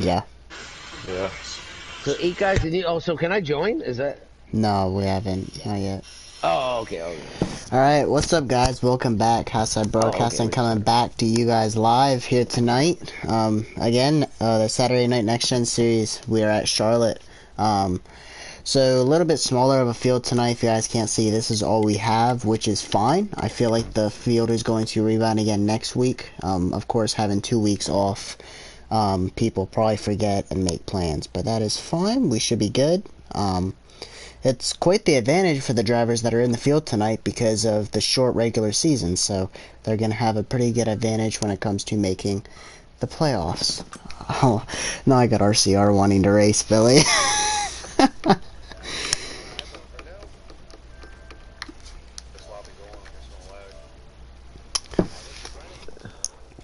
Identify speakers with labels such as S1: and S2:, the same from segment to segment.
S1: Yeah.
S2: Yeah.
S3: So 8 guys and you. Oh, so can I join? Is that?
S1: No, we haven't. Not yet.
S3: Oh, okay, okay.
S1: Alright, what's up, guys? Welcome back. Houseide
S3: Oh, okay.
S1: Broadcasting coming back to you guys live here tonight. Again, the Saturday Night Next Gen series. We are at Charlotte. So a little bit smaller of a field tonight. If you guys can't see, this is all we have, which is fine. I feel like the field is going to rebound again next week. Of course, having 2 weeks off, people probably forget and make plans, but that is fine. We should be good. It's quite the advantage for the drivers that are in the field tonight because of the short regular season, so they're going to have a pretty good advantage when it comes to making the playoffs. Oh, now I got RCR wanting to race, Billy.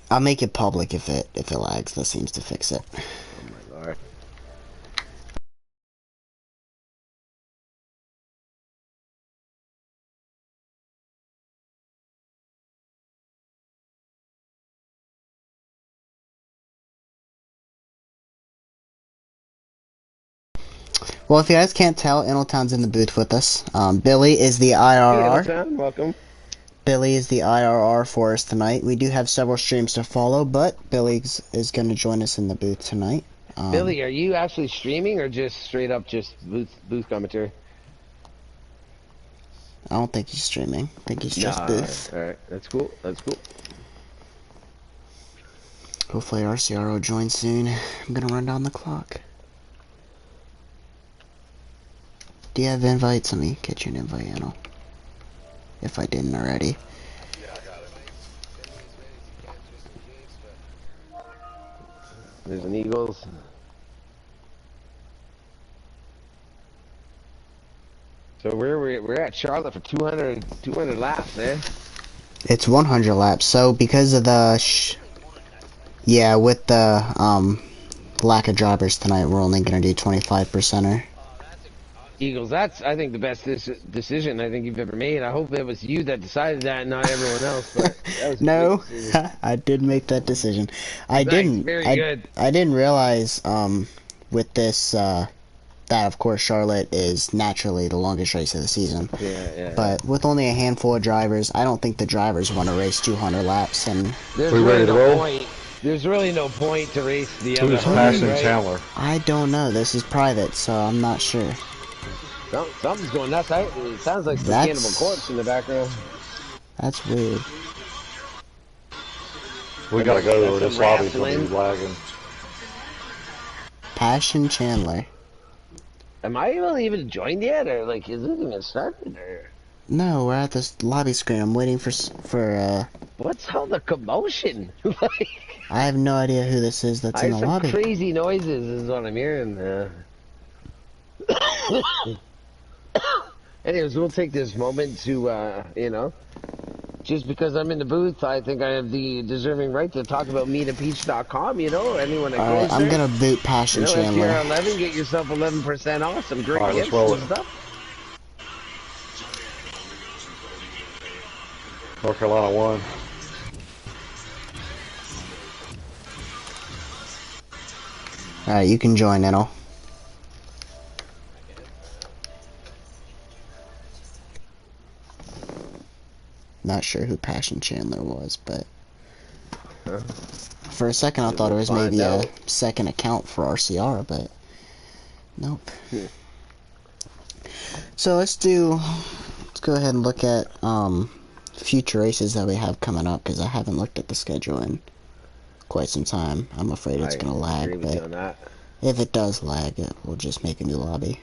S1: I'll make it public if it lags. That seems to fix it.
S3: Oh my lord.
S1: Well, if you guys can't tell, Inaltown's in the booth with us. Billy is the
S3: Hey,
S1: IRR.
S3: Elton, welcome.
S1: Billy is the IRR for us tonight. We do have several streams to follow, but Billy is going to join us in the booth tonight.
S3: Billy, are you actually streaming or just straight up just booth commentary?
S1: I don't think he's streaming. I think he's just
S3: Nah,
S1: booth.
S3: all right, that's cool. That's cool.
S1: Hopefully RCR will join soon. I'm going to run down the clock. Do you have invites? Let me get you an invite, Anil. If I didn't already.
S3: There's an Eagles. So we're at Charlotte for 200 laps, eh?
S1: It's 100 laps. So because of the yeah, with the lack of drivers tonight, we're only going to do 25%er.
S3: Eagles, that's I think the best decision I think you've ever made. I hope it was you that decided that, and not everyone else. But that was a great
S1: No,
S3: decision.
S1: I did make that decision. I
S3: Nice,
S1: didn't.
S3: very good.
S1: I didn't realize with this that of course Charlotte is naturally the longest race of the season.
S3: Yeah.
S1: But with only a handful of drivers, I don't think the drivers want to race 200 laps. And
S3: There's
S2: We
S3: really
S2: ready to
S3: no
S2: roll?
S3: point. There's really no point to race the other
S2: Who's
S3: 100,
S2: passing
S3: right?
S2: Chandler?
S1: I don't know. This is private, so I'm not sure.
S3: Something's going nuts. It sounds like some Cannibal Corpse in the background.
S1: That's weird.
S2: We gotta go, or
S3: That's
S2: this
S3: some
S2: lobby's gonna be
S3: wrestling.
S2: lagging.
S1: Passion Chandler.
S3: Am I even joined yet, or like is it even started? Or
S1: No, we're at this lobby screen. I'm waiting for
S3: what's all the commotion? Like,
S1: I have no idea who this is that's
S3: I
S1: in
S3: hear
S1: the
S3: some
S1: lobby.
S3: crazy noises. Is what I'm hearing. Anyways, we'll take this moment to, just because I'm in the booth, I think I have the deserving right to talk about meetandpeach.com, anyone that
S1: Alright,
S3: goes
S1: I'm
S3: there.
S1: gonna boot Passion Chandler.
S3: STR11, get yourself 11% off, some great
S2: Alright, let's
S3: gifts
S2: roll
S3: and
S2: it.
S3: stuff.
S2: North Carolina won.
S1: Alright, you can join, Enel. Not sure who Passion Chandler was, but for a second I thought it was maybe a second account for RCR, but nope. So let's go ahead and look at future races that we have coming up, because I haven't looked at the schedule in quite some time. I'm afraid it's gonna lag, but if it does lag, we'll just make a new lobby.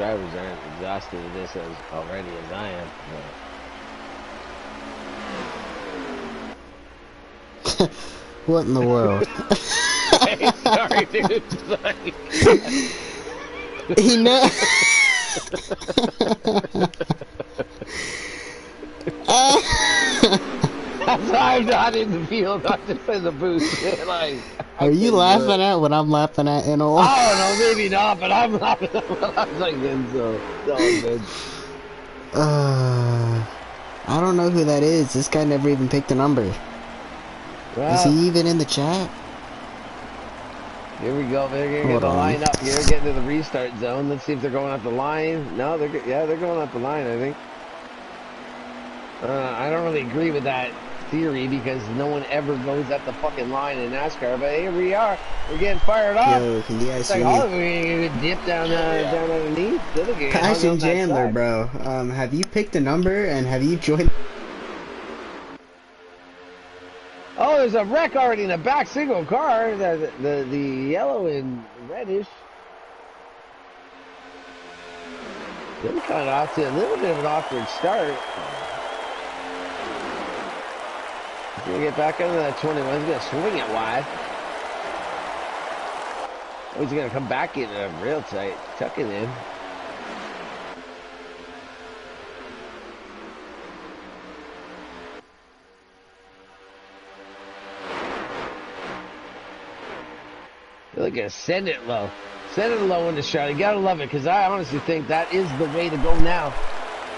S3: drivers aren't exhausted with this as already as I am.
S1: What in the world?
S3: Hey, sorry, dude. Like...
S1: He know.
S3: I'm not in the field. I'm just in the booth. Like, I
S1: Are you
S3: couldn't do it.
S1: laughing at what I'm laughing at in all?
S3: I don't know, maybe not, but I'm laughing at what I'm thinking, so it's all good.
S1: I don't know who that is. This guy never even picked a number. Is he
S3: Well,
S1: even in the chat?
S3: here we go. They're gonna get
S1: Hold
S3: the
S1: on.
S3: line up here, getting to the restart zone. Let's see if they're going up the line. No, they're going up the line, I think. I don't really agree with that theory because no one ever goes at the fucking line in NASCAR. But here we are. We're getting fired up.
S1: Yo, can you guys
S3: It's
S1: see
S3: like,
S1: me?
S3: oh, we're gonna dip down underneath. They're getting hung
S1: Passion
S3: on that
S1: Jandler,
S3: side.
S1: bro. Have you picked a number and have you joined?
S3: Oh, there's a wreck already in the back single car. The yellow and reddish. They're kind of off to a little bit of an awkward start. He's going to get back into that 21. He's going to swing it wide. Oh, he's going to come back in real tight. Tuck it in. They're going to send it low. Send it low in the shot. You got to love it because I honestly think that is the way to go now.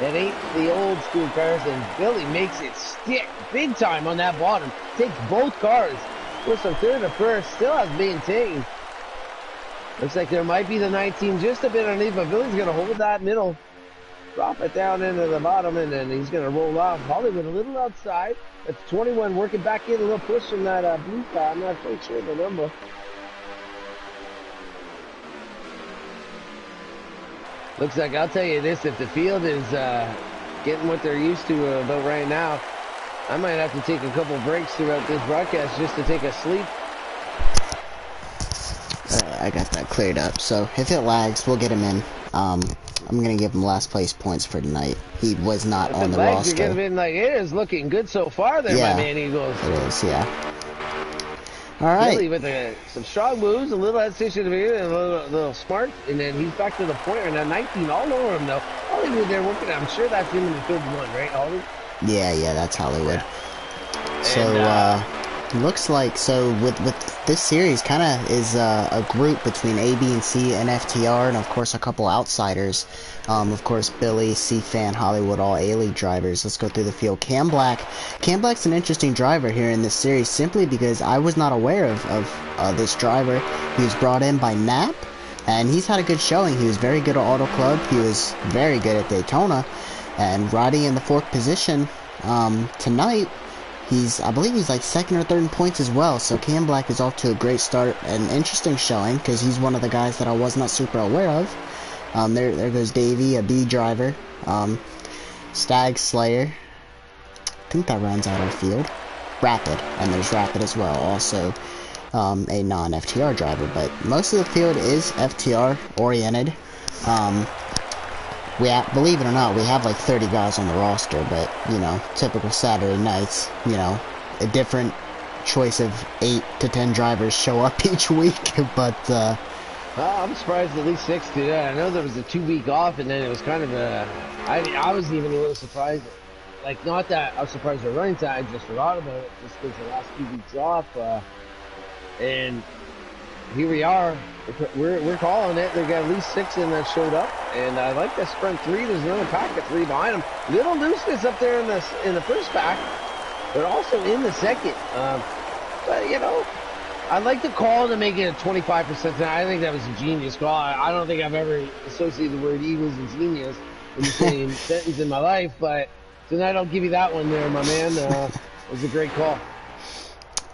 S3: That ain't the old school cars, and Billy makes it stick big time on that bottom. Takes both cars. Goes from third to first. Still has maintained. Looks like there might be the 19 just a bit underneath, but Billy's going to hold that middle. Drop it down into the bottom, and then he's going to roll off. Hollywood a little outside. That's 21 working back in. A little push from that blue car. I'm not quite sure the number. Looks like, I'll tell you this, if the field is getting what they're used to about right now, I might have to take a couple breaks throughout this broadcast just to take a sleep.
S1: I got that cleared up. So if it lags, we'll get him in. I'm gonna give him last place points for tonight. He was not
S3: If
S1: on
S3: it
S1: the
S3: lags, you're
S1: roster.
S3: gonna be like, it is looking good so far there,
S1: Yeah,
S3: my man Eagles.
S1: it is. Yeah. All right.
S3: Billy with some strong moves, a little hesitation here, and a little smart, and then he's back to the point right now. 19 all over him, though. Hollywood there working. I'm sure that's him in the 31, right, Hollywood?
S1: Yeah, that's Hollywood.
S3: Yeah.
S1: So, looks like, with this series kind of is a group between A, B, and C and FTR, and of course a couple outsiders. Of course, Billy, C-Fan, Hollywood, all A-League drivers. Let's go through the field. Cam Black's an interesting driver here in this series simply because I was not aware of this driver. He was brought in by Knapp, and he's had a good showing. He was very good at Auto Club. He was very good at Daytona, and riding in the 4th position tonight. I believe he's like 2nd or 3rd in points as well, so Cam Black is off to a great start. An interesting showing, because he's one of the guys that I was not super aware of. There goes Davey, a B driver. Stag Slayer. I think that rounds out our field. Rapid, and there's Rapid as well, also a non-FTR driver, but most of the field is FTR oriented. Believe it or not, we have like 30 guys on the roster, but, you know, typical Saturday nights, you know, a different choice of 8 to 10 drivers show up each week, but,
S3: I'm surprised at least 6 did that. I know there was a 2-week off, and then it was kind of I was even a little surprised. Like, not that I was surprised at running time, I just forgot about it, just because the last 2 weeks off, and here we are. We're calling it. They got at least 6 in that showed up, and I like that sprint 3. There's another pack of 3 behind them. Little looseness up there in the first pack, but also in the second. But you know, I like the call to make it a 25%. I think that was a genius call. I don't think I've ever associated the word Eagles and genius in the same sentence in my life, but tonight I'll give you that one there, my man. It was a great call.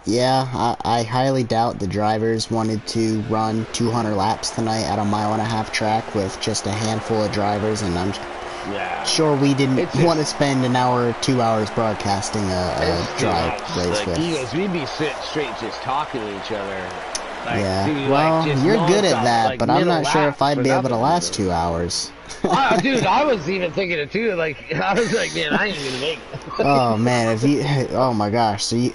S1: yeah, I highly doubt the drivers wanted to run 200 laps tonight at a 1.5-mile track with just a handful of drivers, and I'm sure we didn't want to spend an hour or 2 hours broadcasting a drive race
S3: like
S1: with.
S3: Eagles, we'd be sitting straight just talking to each other. Like,
S1: Yeah.
S3: dude, like
S1: Well,
S3: just
S1: you're good at
S3: nonstop,
S1: that,
S3: like
S1: but I'm
S3: middle
S1: not sure if
S3: laps
S1: I'd
S3: for
S1: be able to
S3: nothing.
S1: last 2 hours.
S3: Dude, I was even thinking it too. Like, I was like, man, I ain't gonna make it.
S1: Oh man, if you, oh my gosh, so you,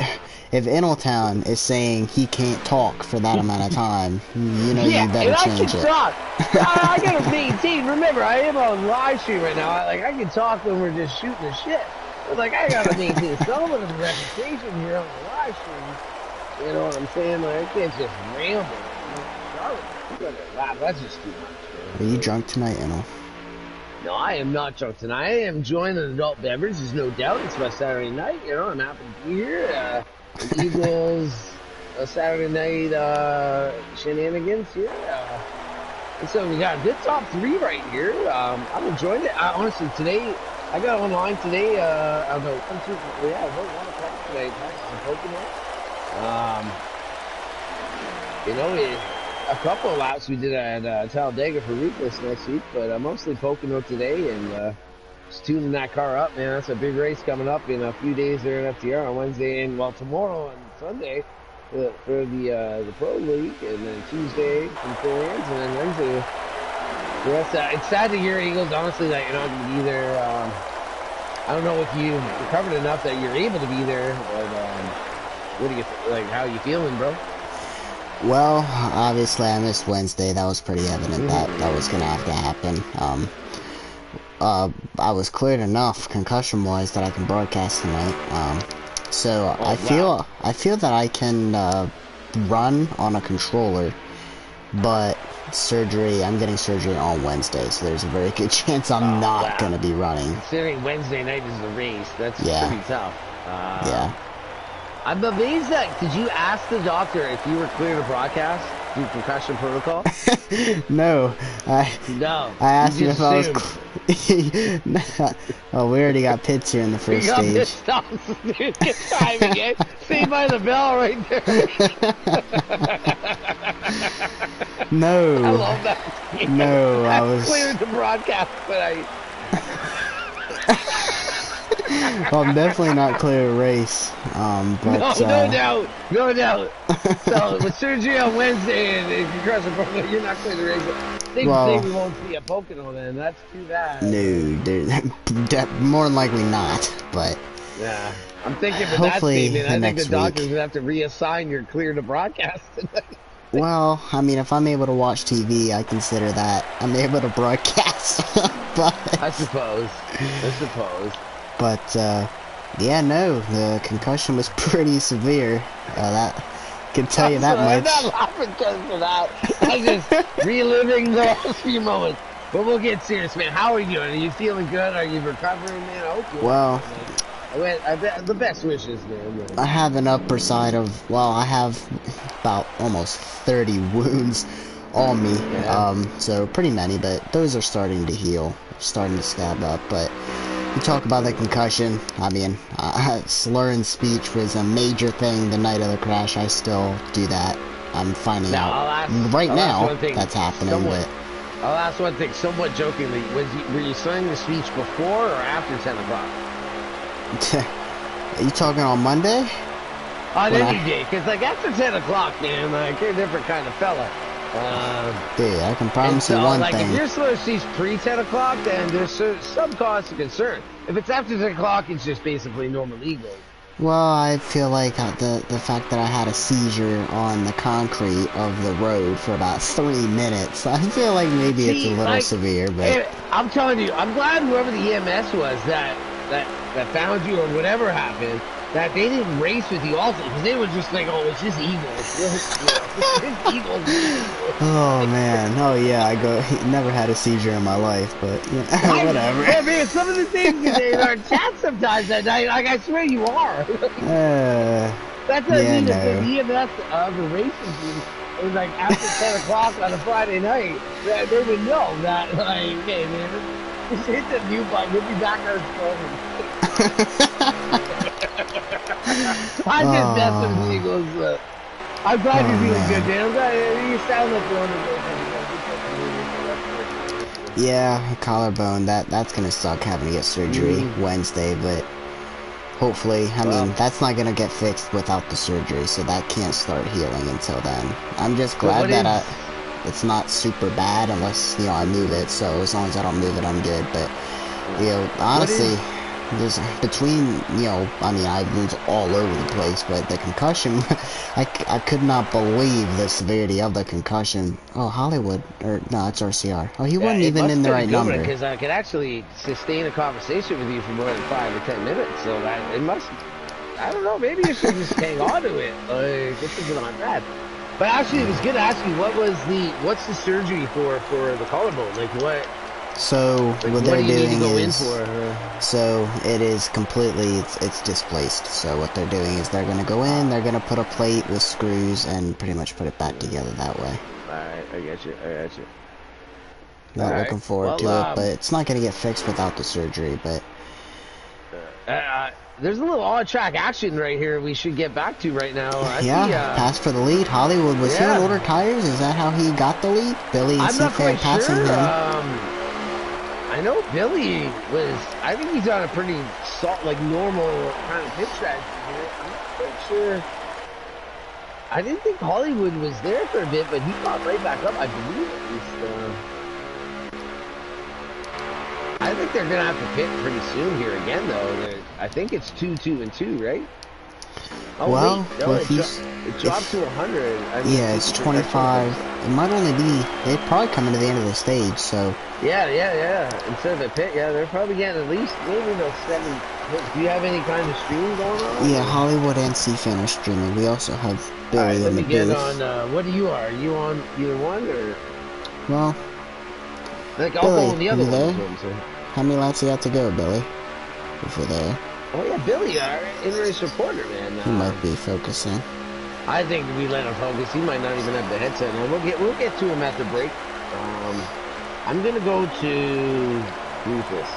S1: if Inaltown is saying he can't talk for that amount of time, you know
S3: Yeah,
S1: you better
S3: and I can
S1: change it.
S3: talk. I gotta maintain. Remember, I am on live stream right now. I can talk when we're just shooting the shit. But like, I gotta maintain somewhat of a reputation here on the live stream. You know what I'm saying? Like, I can't just ramble. Wow, that's just too much,
S1: Are you
S3: man.
S1: drunk tonight, Inal?
S3: No, I am not drunk tonight. I am enjoying an adult beverage. There's no doubt. It's my Saturday night. You know, I'm happy to be here. The Eagles Saturday night shenanigans here. And so we got a good top three right here. I'm enjoying it. Honestly, today, I got online today about, about 1 o'clock today, practicing Pokemon. You know, a couple of laps we did at Talladega for Ruthless next week, but mostly Pocono today, and just tuning that car up, man. That's a big race coming up in a few days there in FTR on Wednesday, and well, tomorrow and Sunday for the Pro League, and then Tuesday for the Pro-Ams, and then Wednesday. It's sad to hear, Eagles, honestly, that you're not going to be there. I don't know if you recovered enough that you're able to be there, but what do you like? How are you feeling, bro?
S1: Well, obviously I missed Wednesday. That was pretty evident that that was gonna have to happen. I was cleared enough concussion-wise that I can broadcast tonight. So
S3: Oh,
S1: I feel that I can run on a controller, but I'm getting surgery on Wednesday, so there's a very good chance I'm not gonna be running.
S3: Considering Wednesday night is the race, that's
S1: Yeah.
S3: pretty tough.
S1: Yeah.
S3: I'm amazed that, did you ask the doctor if you were clear to broadcast through concussion protocol?
S1: No, I asked him if I was. Oh, we already got pits here in the first
S3: You got
S1: stage.
S3: pissed off, dude. Good timing, eh? Saved by the bell right there.
S1: No.
S3: I love that.
S1: No, I was.
S3: cleared to broadcast, but
S1: Well, I'm definitely not clear to race. But
S3: no doubt, no doubt. So with surgery on Wednesday and concussion protocol, you're not clear to race. They say we won't see a Pocono then. That's too bad.
S1: No, more than likely not. But
S3: yeah, I'm thinking for that
S1: hopefully
S3: statement, I think the
S1: next
S3: doctor's
S1: week.
S3: gonna have to reassign your clear to broadcast tonight.
S1: Well, I mean, if I'm able to watch TV, I consider that I'm able to broadcast. But
S3: I suppose.
S1: But yeah, no, the concussion was pretty severe. That can tell you that
S3: I'm
S1: much.
S3: not laughing just for that. I'm just reliving the last few moments. But we'll get serious, man. How are you doing? Are you feeling good? Are you recovering, man? I hope you
S1: Well,
S3: I bet the best wishes, man.
S1: I have an upper side of, well, I have about almost 30 wounds on me.
S3: Yeah.
S1: So pretty many, but those are starting to heal, starting to scab up. But you talk about the concussion. I mean, slurring speech was a major thing the night of the crash. I still do that. I'm finding out right now that's happening. But
S3: I'll ask one thing, somewhat jokingly. Were you slurring the speech before or after 10 o'clock?
S1: are you talking on Monday?
S3: On any day, because like after 10 o'clock, man, like you're a different kind of fella.
S1: Dude, I can promise you one thing.
S3: If your slur speech pre-10 o'clock, then there's some cause to concern. If it's after 10 o'clock, it's just basically normal legal.
S1: Well, I feel like the fact that I had a seizure on the concrete of the road for about 3 minutes, I feel like maybe it's a little severe, but
S3: I'm telling you, I'm glad whoever the EMS was that found you or whatever happened, that they didn't race with you also, because they were just like, oh, it's just Eagles. It's Eagles.
S1: Oh man, oh yeah, never had a seizure in my life, but yeah, whatever.
S3: Yeah, man, some of the things you say in our chat sometimes that night, like I swear you are. That's what I mean. The EMS of the racing team, it was like after 10 o'clock on a Friday night, that they would know that, like, hey man, just hit the mute button, we'll be back on the I'm just messing with the Eagles. I'm glad you're feeling good, man. I'm glad you sound like you're on the
S1: Yeah, collarbone. That's gonna suck having to get surgery Wednesday, but hopefully, I
S3: Well,
S1: mean, that's not gonna get fixed without the surgery, so that can't start healing until then. I'm just
S3: so
S1: glad
S3: what
S1: that
S3: is?
S1: it's not super bad unless, you know, I move it, so as long as I don't move it, I'm good, but, you know,
S3: What
S1: honestly,
S3: is?
S1: there's, between, you know, I mean, I have wounds all over the place, but the concussion, I could not believe the severity of the concussion. Oh, Hollywood, or, no, it's RCR. Oh, he
S3: Yeah,
S1: wasn't
S3: it
S1: even
S3: must
S1: in
S3: have
S1: the
S3: been a
S1: right
S3: good one
S1: number.
S3: because I could actually sustain a conversation with you for more than 5 or 10 minutes. So that it must. I don't know. Maybe you should just hang on to it. Like this isn't not bad. But actually, it was good to ask you what's the surgery for the collarbone?
S1: So, what
S3: What
S1: they're
S3: do you need to
S1: doing
S3: go in
S1: is,
S3: for?
S1: so it is completely, it's displaced. So what they're doing is they're going to go in, they're going to put a plate with screws and pretty much put it back together that way.
S3: All right, I get you. I get you. All
S1: Not
S3: right.
S1: looking forward
S3: Well,
S1: to it, but it's not going to get fixed without the surgery, but
S3: there's a little on track action right here. We should get back to right now. I
S1: yeah,
S3: see.
S1: pass for the lead. Hollywood, was he on
S3: Yeah.
S1: older tires? Is that how he got the lead? Billy and
S3: I'm not
S1: C-Fan
S3: quite
S1: passing
S3: sure.
S1: him.
S3: I know Billy was. I think he's on a pretty like normal kind of pit strategy here. I'm not quite sure. I didn't think Hollywood was there for a bit, but he got right back up. I believe at least. I think they're gonna have to pit pretty soon here again, though. I think it's 2-2-2, right? Oh
S1: Well,
S3: wait, no,
S1: if he's,
S3: it dropped to 100. I mean,
S1: yeah, it's 25. It might only be, they're probably coming to the end of the stage, so.
S3: Yeah. Instead of a pit, yeah, they're probably getting at least maybe those 7 hits. Do you have any kind of stream going on?
S1: Yeah, Hollywood and C-Fan are streaming. We also have
S3: All right,
S1: Billy
S3: let
S1: in the
S3: me get
S1: booth.
S3: on. What are you on? Are you on either one or?
S1: Well,
S3: Like, I'll
S1: Billy,
S3: go on the
S1: are
S3: other
S1: you
S3: one.
S1: there?
S3: Is what I'm saying.
S1: How many laps you got to go, Billy? If you're there.
S3: Oh yeah, Billy, our in-race reporter, man.
S1: He might be focusing.
S3: I think we let him focus. He might not even have the headset on. We'll get to him at the break. I'm gonna go to Rufus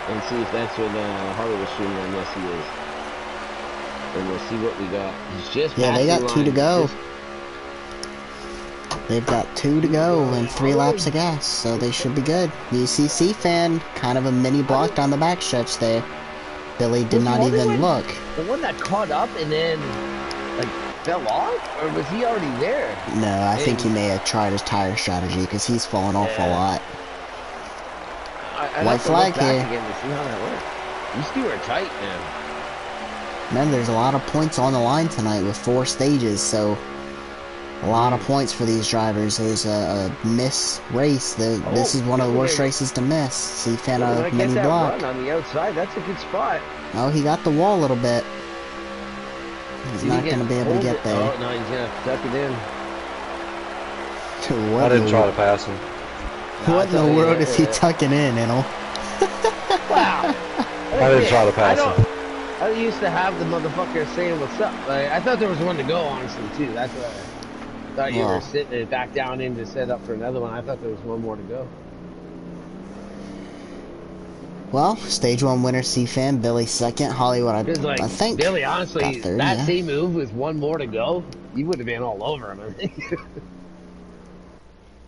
S3: and see if that's what Hollywood streaming on. Yes, he is. And we'll see what we got. He's just
S1: Yeah, they got 2 to go.
S3: Just...
S1: They've got 2 to go and 3 laps of gas, so they should be good. UCC fan, kind of a mini block on the backstretch there. Billy did not even look.
S3: The one that caught up and then like fell off, or was he already there?
S1: No, I think he may have tried his tire strategy because he's fallen off a lot. White flag here.
S3: Again to see how that works. These two are tight, man.
S1: Man, there's a lot of points on the line tonight with 4 stages, so a lot of points for these drivers. There's a miss race. This is one of the worst races to miss. C-Fan a mini block.
S3: Run on the outside, that's a good spot.
S1: Oh, he got the wall a little bit. He's not going to be able to get there.
S3: Oh, no, he's going to tuck it in.
S2: I didn't try to pass him.
S1: What in the world is he tucking in, Enel?
S3: Wow.
S2: I didn't try to pass him.
S3: I used to have the motherfucker saying what's up. I thought there was one to go, honestly, too. That's why I thought you were sitting it back down in to set up for another one. I thought there was one more to go.
S1: Well, stage 1 winner C-Fan, Billy second, Hollywood, I think.
S3: Billy, honestly,
S1: third,
S3: that same move with one more to go, you would have been all over him, I think.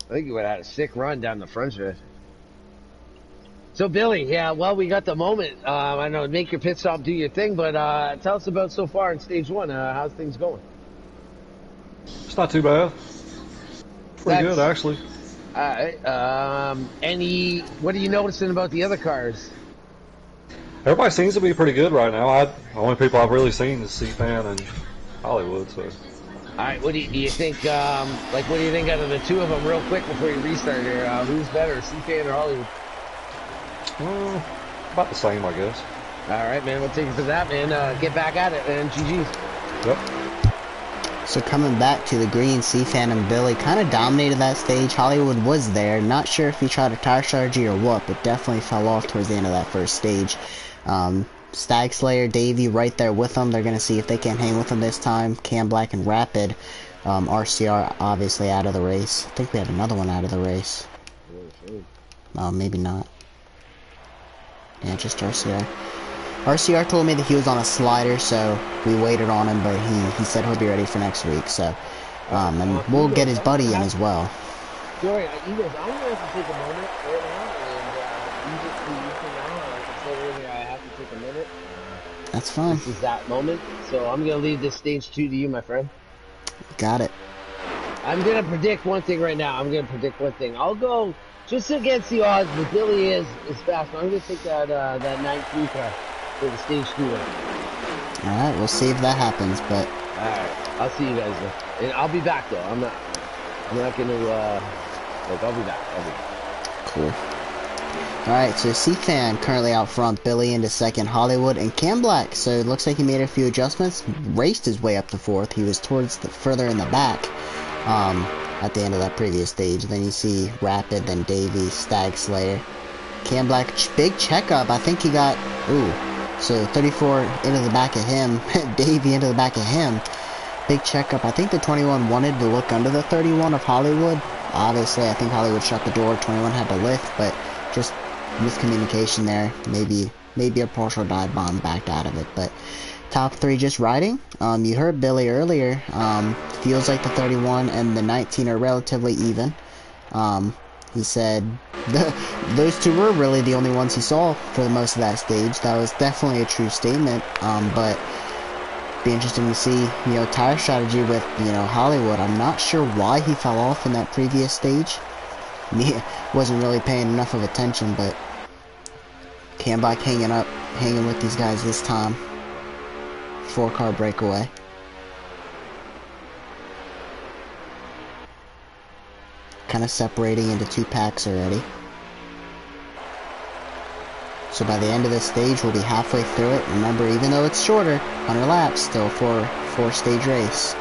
S3: I think you would have had a sick run down the front stretch. So, Billy, yeah, well, we got the moment. I know, make your pit stop, do your thing, but tell us about so far in stage 1. How's things going?
S2: It's not too bad. Pretty good, actually.
S3: All right. What are you noticing about the other cars?
S2: Everybody seems to be pretty good right now. The only people I've really seen is C-Fan and Hollywood. So.
S3: All right. What do you think? What do you think out of the two of them, real quick before you restart here? Who's better, C-Fan or Hollywood?
S2: About the same, I guess.
S3: All right, man. We'll take it for that, man. Get back at it, man. GG's.
S2: Yep.
S1: So coming back to the green, C-Fan and Billy kind of dominated that stage. Hollywood was there. Not sure if he tried a tire strategy or what, but definitely fell off towards the end of that first stage. Stag Slayer, Davey right there with them. They're going to see if they can hang with them this time. Cam Black and Rapid. RCR obviously out of the race. I think we have another one out of the race. Maybe not. Yeah, just RCR. RCR told me that he was on a slider, so we waited on him, but he said he'll be ready for next week, so, and we'll get his buddy in as well.
S3: Sorry, you guys, I'm going to have to take a moment right now, and you just do you for now. I said earlier, I have to take a minute.
S1: That's fine.
S3: This is that moment. So I'm gonna leave this stage 2 to you, my friend.
S1: Got it.
S3: I'm gonna predict one thing right now. I'm gonna predict one thing. I'll go just against the odds, but Billy is fast. But I'm gonna take that 9-3 car for the stage 2 win.
S1: Alright, we'll see if that happens, but
S3: All right, I'll see you guys though, and I'll be back though. I'm not gonna like I'll be back.
S1: cool. Alright, so C-Fan currently out front, Billy into second, Hollywood, and Cam Black. So it looks like he made a few adjustments, raced his way up to fourth. He was towards the further in the back at the end of that previous stage. Then you see Rapid, then Davey, Stag Slayer. Cam Black, big checkup. I think he got, so 34 into the back of him, Davey into the back of him. Big checkup. I think the 21 wanted to look under the 31 of Hollywood. Obviously, I think Hollywood shut the door. 21 had to lift, but just miscommunication there. Maybe a partial dive bomb backed out of it. But top three just riding. You heard Billy earlier. Feels like the 31 and the 19 are relatively even. He said those two were really the only ones he saw for the most of that stage. That was definitely a true statement. But be interesting to see, tire strategy with, Hollywood. I'm not sure why he fell off in that previous stage. He wasn't really paying enough of attention, but Cam Black hanging with these guys this time. 4-car breakaway. Kind of separating into 2 packs already. So by the end of this stage, we'll be halfway through it. Remember, even though it's shorter, 100 laps, still a 4-stage race.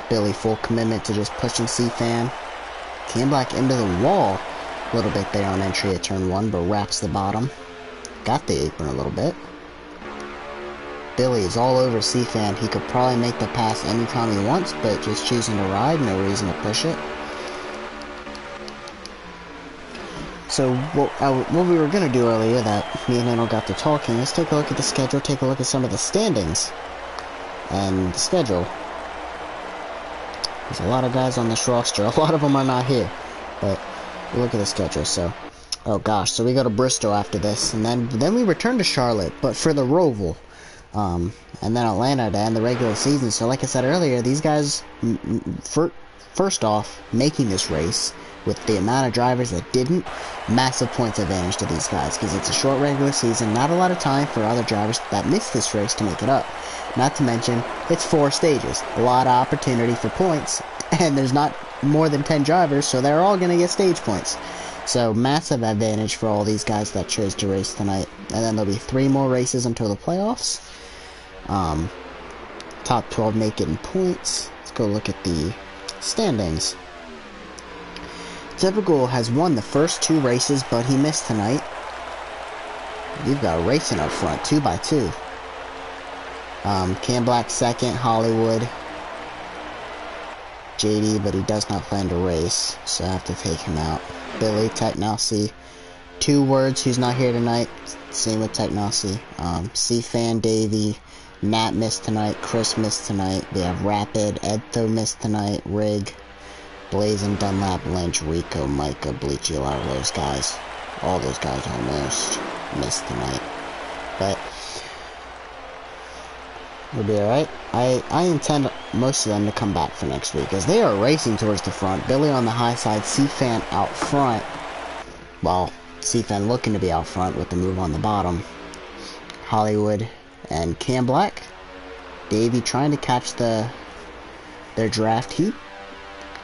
S1: Billy, full commitment to just pushing C-Fan. Cam Black into the wall a little bit there on entry at turn 1, but wraps the bottom. Got the apron a little bit. Billy is all over C-Fan. He could probably make the pass anytime he wants, but just choosing to ride, no reason to push it. So what we were going to do earlier that me and Eno got to talking is take a look at the schedule, take a look at some of the standings and the schedule. There's a lot of guys on this roster. A lot of them are not here, but look at the schedule. So, oh gosh, so we go to Bristol after this, and then we return to Charlotte, but for the Roval, and then Atlanta to end the regular season. So like I said earlier, these guys, first off, making this race with the amount of drivers that didn't, massive points advantage to these guys because it's a short regular season, not a lot of time for other drivers that missed this race to make it up. Not to mention, it's 4 stages, a lot of opportunity for points, and there's not more than 10 drivers, so they're all going to get stage points. So massive advantage for all these guys that chose to race tonight. And then there'll be 3 more races until the playoffs. Top 12 make it in points. Let's go look at the standings. Typical has won the first 2 races, but he missed tonight. You've got racing up front, 2x2. Cam Black second, Hollywood, JD, but he does not plan to race, so I have to take him out. Billy, Technosy, 2 words, who's not here tonight. Same with Technosy. C-Fan, Davey, Nat missed tonight, Chris missed tonight. We have Rapid, Edtho missed tonight, Rig, Blazin, Dunlap, Lynch, Rico, Micah, Bleachy, a lot of those guys. All those guys almost missed tonight. But we'll be alright. I intend most of them to come back for next week, as they are racing towards the front. Billy on the high side, C-Fan out front. Well, C-Fan looking to be out front with the move on the bottom. Hollywood and Cam Black. Davey trying to catch their draft heat.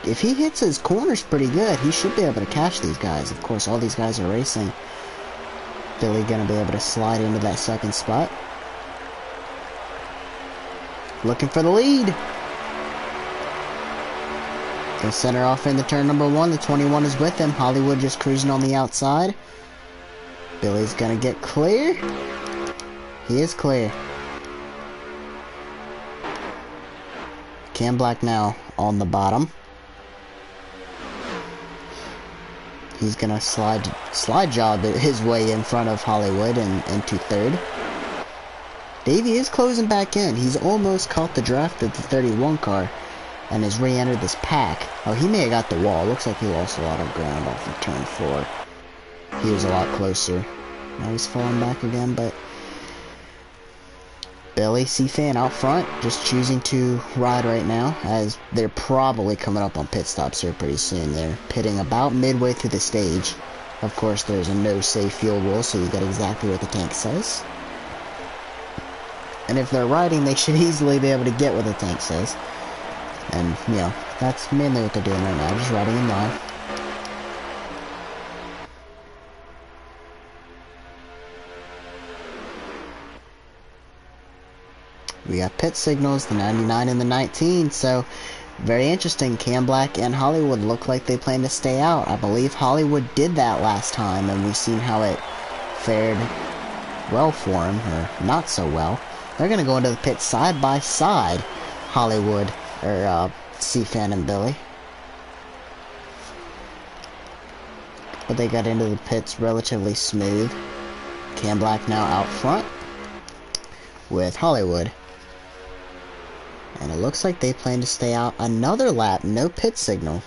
S1: If he hits his corners pretty good, he should be able to catch these guys. Of course, all these guys are racing. Billy gonna be able to slide into that second spot. Looking for the lead. Gonna center off into turn number 1. The 21 is with him. Hollywood just cruising on the outside. Billy's gonna get clear. He is clear. Cam Black now on the bottom. He's gonna slide job his way in front of Hollywood and into third. Davey is closing back in. He's almost caught the draft of the 31 car and has re-entered this pack. Oh, he may have got the wall. Looks like he lost a lot of ground off of turn 4. He was a lot closer. Now he's falling back again, but Billy, C-Fan out front, just choosing to ride right now, as they're probably coming up on pit stops here pretty soon. They're pitting about midway through the stage. Of course, there's a no safe fuel rule, so you get exactly what the tank says. And if they're riding, they should easily be able to get what the tank says. And, you know, that's mainly what they're doing right now, just riding in live. We got pit signals, the 99 and the 19, so very interesting. Cam Black and Hollywood look like they plan to stay out. I believe Hollywood did that last time, and we've seen how it fared well for him, or not so well. They're going to go into the pit side by side, Hollywood, or C-Fan and Billy. But they got into the pits relatively smooth. Cam Black now out front with Hollywood. And it looks like they plan to stay out another lap. No pit signal.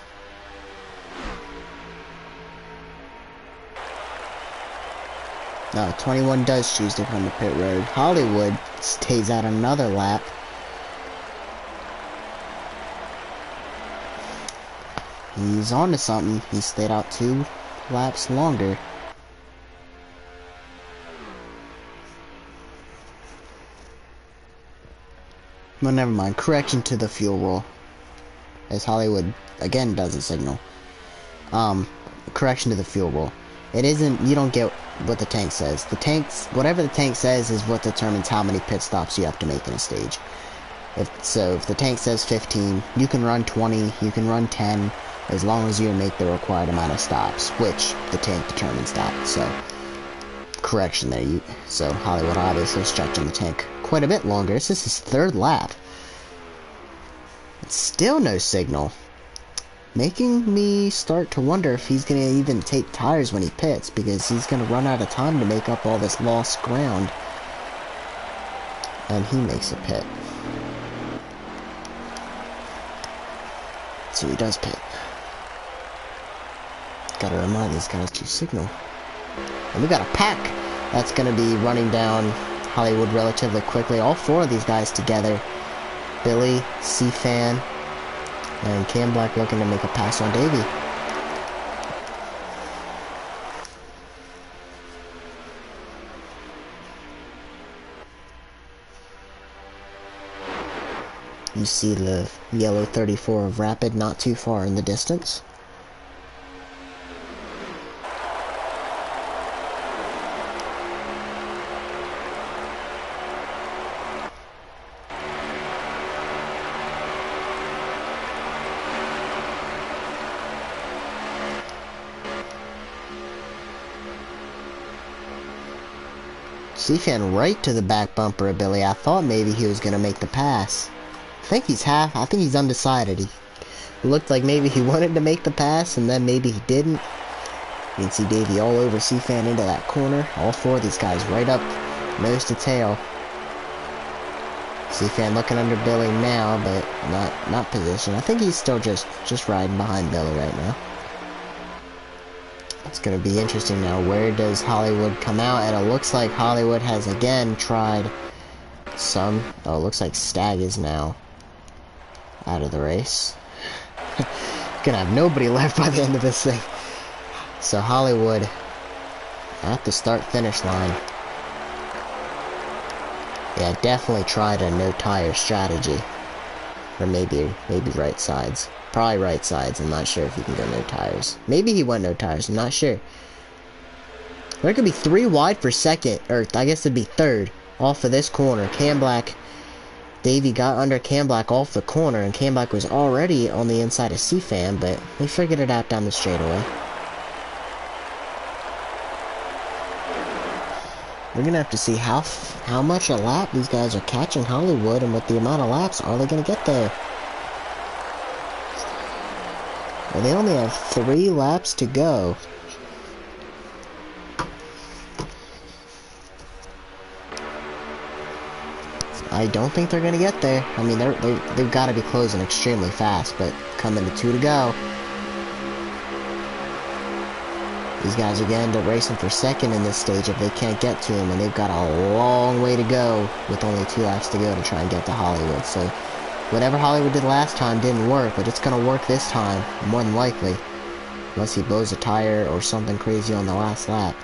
S1: No, 21 does choose to come to pit road. Hollywood stays out another lap. He's on to something. He stayed out 2 laps longer. Well, never mind. Correction to the fuel rule. As Hollywood, again, doesn't signal. Correction to the fuel rule. It isn't, you don't get what the tank says. The tanks, whatever the tank says is what determines how many pit stops you have to make in a stage. If the tank says 15, you can run 20, you can run 10, as long as you make the required amount of stops, which the tank determines that. So, correction there. So Hollywood obviously stretching the tank quite a bit longer. This is his 3rd lap. It's still no signal, making me start to wonder if he's gonna even take tires when he pits, because he's gonna run out of time to make up all this lost ground. And he makes a pit. So he does pit. Gotta remind these guys to signal. And we got a pack that's gonna be running down Hollywood relatively quickly. All 4 of these guys together. Billy, C-Fan, and Cam Black looking to make a pass on Davey. You see the yellow 34 of Rapid not too far in the distance. C-Fan right to the back bumper of Billy. I thought maybe he was going to make the pass. I think he's undecided. He looked like maybe he wanted to make the pass, and then maybe he didn't. You can see Davey all over C-Fan into that corner. All 4 of these guys right up, nose to tail. C-Fan looking under Billy now, but not positioned. I think he's still just riding behind Billy right now. It's going to be interesting now. Where does Hollywood come out? And it looks like Hollywood has again tried some... Oh, it looks like Stag is now out of the race. Gonna have nobody left by the end of this thing. So Hollywood at the start-finish line. Yeah, definitely tried a no-tire strategy. Or maybe right sides. Probably right sides. I'm not sure if he can go no tires. Maybe he went no tires. I'm not sure. There could be 3 wide for second. Or I guess it'd be third. Off of this corner. Cam Black. Davey got under Cam Black off the corner. And Cam Black was already on the inside of C-Fan. But they figured it out down the straightaway. We're going to have to see how much a lap these guys are catching Hollywood. And with the amount of laps, are they going to get there? Well, they only have 3 laps to go. I don't think they're going to get there. I mean, they've got to be closing extremely fast, but coming to 2 to go. These guys are going to end up racing for second in this stage if they can't get to him, and they've got a long way to go with only 2 laps to go to try and get to Hollywood. So whatever Hollywood did last time didn't work, but it's going to work this time, more than likely, unless he blows a tire or something crazy on the last lap.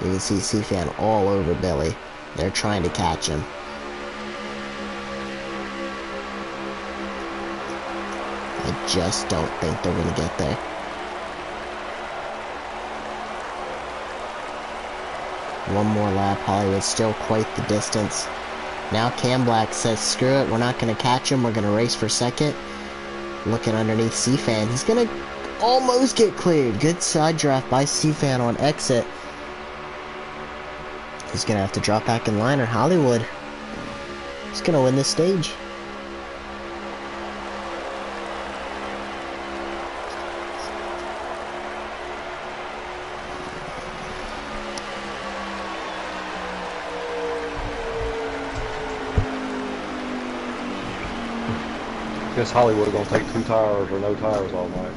S1: You can see C-Fan all over Billy. They're trying to catch him. I just don't think they're going to get there. One more lap. Hollywood's still quite the distance. Now Cam Black says, screw it, we're not going to catch him. We're going to race for second. Looking underneath C-Fan. He's going to almost get cleared. Good side draft by C-Fan on exit. He's going to have to drop back in line, or Hollywood is going to win this stage.
S2: Guess Hollywood gonna take 2 tires or no tires all night.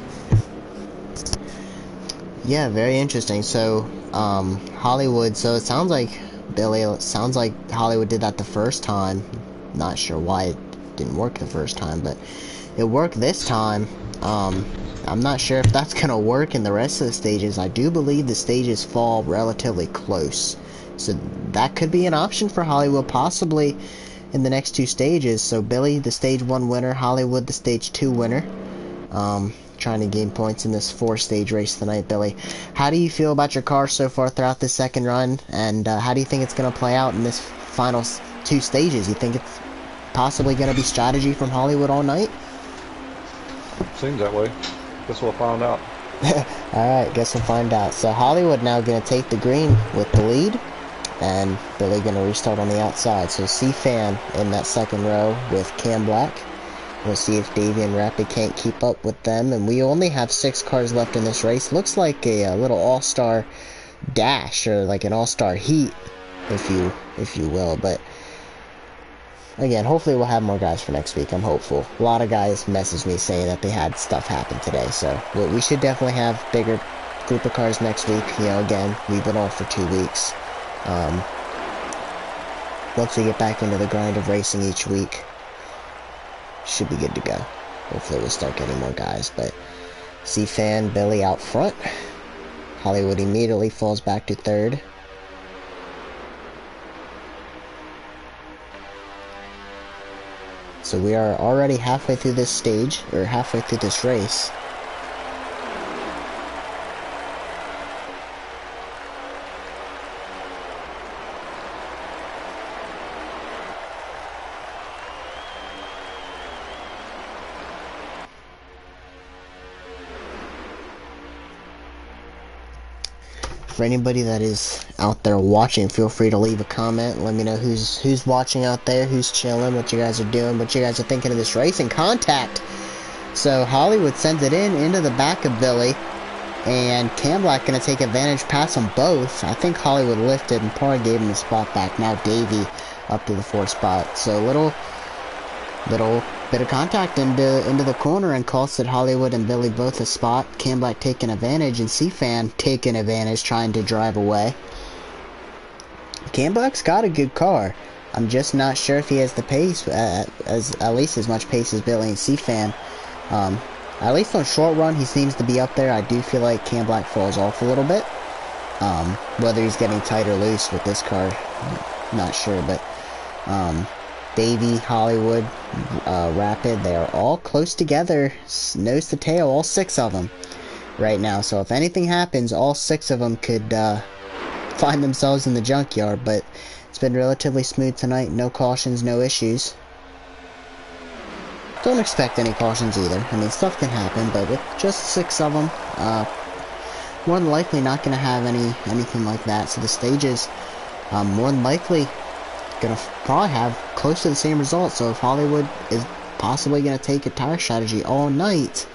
S1: Yeah, very interesting. So, Hollywood, so it sounds like, Billy, it sounds like Hollywood did that the first time. Not sure why it didn't work the first time, but it worked this time. I'm not sure if that's gonna work in the rest of the stages. I do believe the stages fall relatively close. So that could be an option for Hollywood, possibly in the next 2 stages. So Billy, the stage 1 winner, Hollywood, the stage 2 winner. Trying to gain points in this 4-stage race tonight, Billy. How do you feel about your car so far throughout this second run, and how do you think it's going to play out in this final 2 stages? You think it's possibly going to be strategy from Hollywood all night?
S2: Seems that way. Guess we'll find out.
S1: Alright, guess we'll find out. So Hollywood now going to take the green with the lead, and Billy going to restart on the outside. So C-Fan in that second row with Cam Black. We'll see if Davey and Rapid can't keep up with them, and we only have 6 cars left in this race. Looks like a little all-star dash, or like an all-star heat, if you will. But again, hopefully we'll have more guys for next week. I'm hopeful. A lot of guys messaged me saying that they had stuff happen today, so we should definitely have bigger group of cars next week. You know, again, we've been off for 2 weeks. Once we get back into the grind of racing each week, should be good to go. Hopefully we'll start getting more guys. But C-Fan, Billy out front. Hollywood immediately falls back to 3rd. So we are already halfway through this stage, or halfway through this race. For anybody that is out there watching, feel free to leave a comment. Let me know who's watching out there, who's chilling, what you guys are doing, what you guys are thinking of this race. And contact. So Hollywood sends it into the back of Billy, and Cam Black going to take advantage, pass them both. I think Hollywood lifted and probably gave him the spot back. Now Davey up to the 4th spot. So little bit of contact into the corner, and costed Hollywood and Billy both a spot. Cam Black taking advantage, and C-Fan taking advantage, trying to drive away. Cam Black's got a good car. I'm just not sure if he has the pace, at least as much pace as Billy and C-Fan. At least on short run, he seems to be up there. I do feel like Cam Black falls off a little bit. Whether he's getting tight or loose with this car, not sure, but Davey, Hollywood, Rapid, they are all close together, nose to tail, all 6 of them right now. So if anything happens, all 6 of them could find themselves in the junkyard. But it's been relatively smooth tonight, no cautions, no issues. Don't expect any cautions either. I mean, stuff can happen, but with just 6 of them, more than likely not going to have anything like that. So the stages, more than likely gonna probably have close to the same result. So if Hollywood is possibly gonna take a tire strategy all night,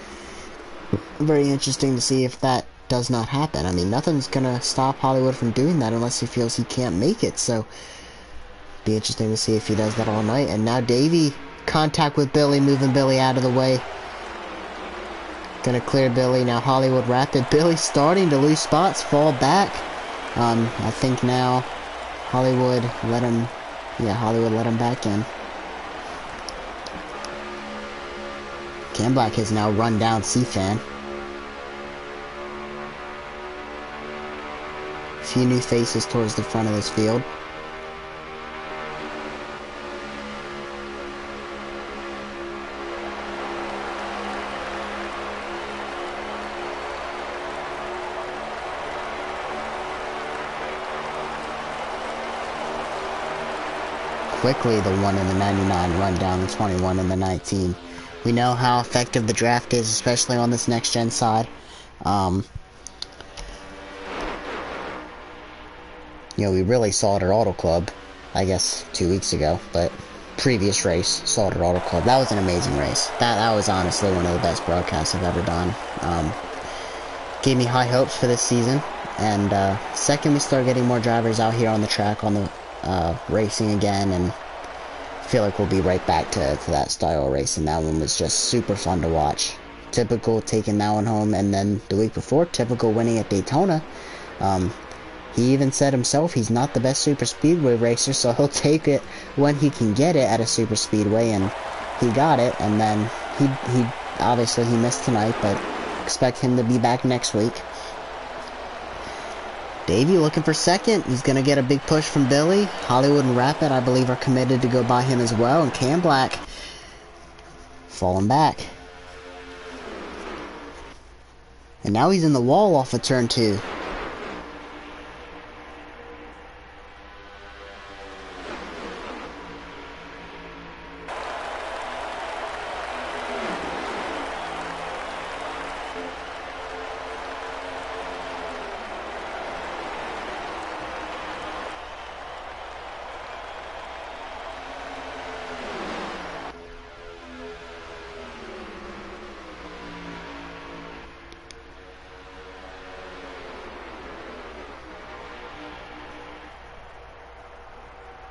S1: very interesting to see if that does not happen. I mean, nothing's gonna stop Hollywood from doing that unless he feels he can't make it. So be interesting to see if he does that all night. And now Davey, contact with Billy, moving Billy out of the way. Gonna clear Billy. Now Hollywood Rapid. Billy starting to lose spots, fall back. I think now Hollywood let him, yeah, Hollywood let him back in. Cam Black has now run down C-Fan. Few new faces towards the front of this field. Quickly, the 1 and the 99 run down the 21 and the 19. We know how effective the draft is, especially on this next-gen side. You know, we really saw it at Auto Club, I guess, 2 weeks ago, but previous race, saw it at Auto Club. That was an amazing race. That was honestly one of the best broadcasts I've ever done. Gave me high hopes for this season, and second we start getting more drivers out here on the track, on the racing again, and I feel like we'll be right back to that style of racing. That one was just super fun to watch. Typical taking that one home, and then the week before, typical winning at Daytona. He even said himself he's not the best super speedway racer, so he'll take it when he can get it at a super speedway, and he got it. And then he obviously he missed tonight, but expect him to be back next week. Davey looking for second. He's going to get a big push from Billy. Hollywood and Rapid, I believe, are committed to go by him as well. And Cam Black falling back. And now he's in the wall off of turn 2.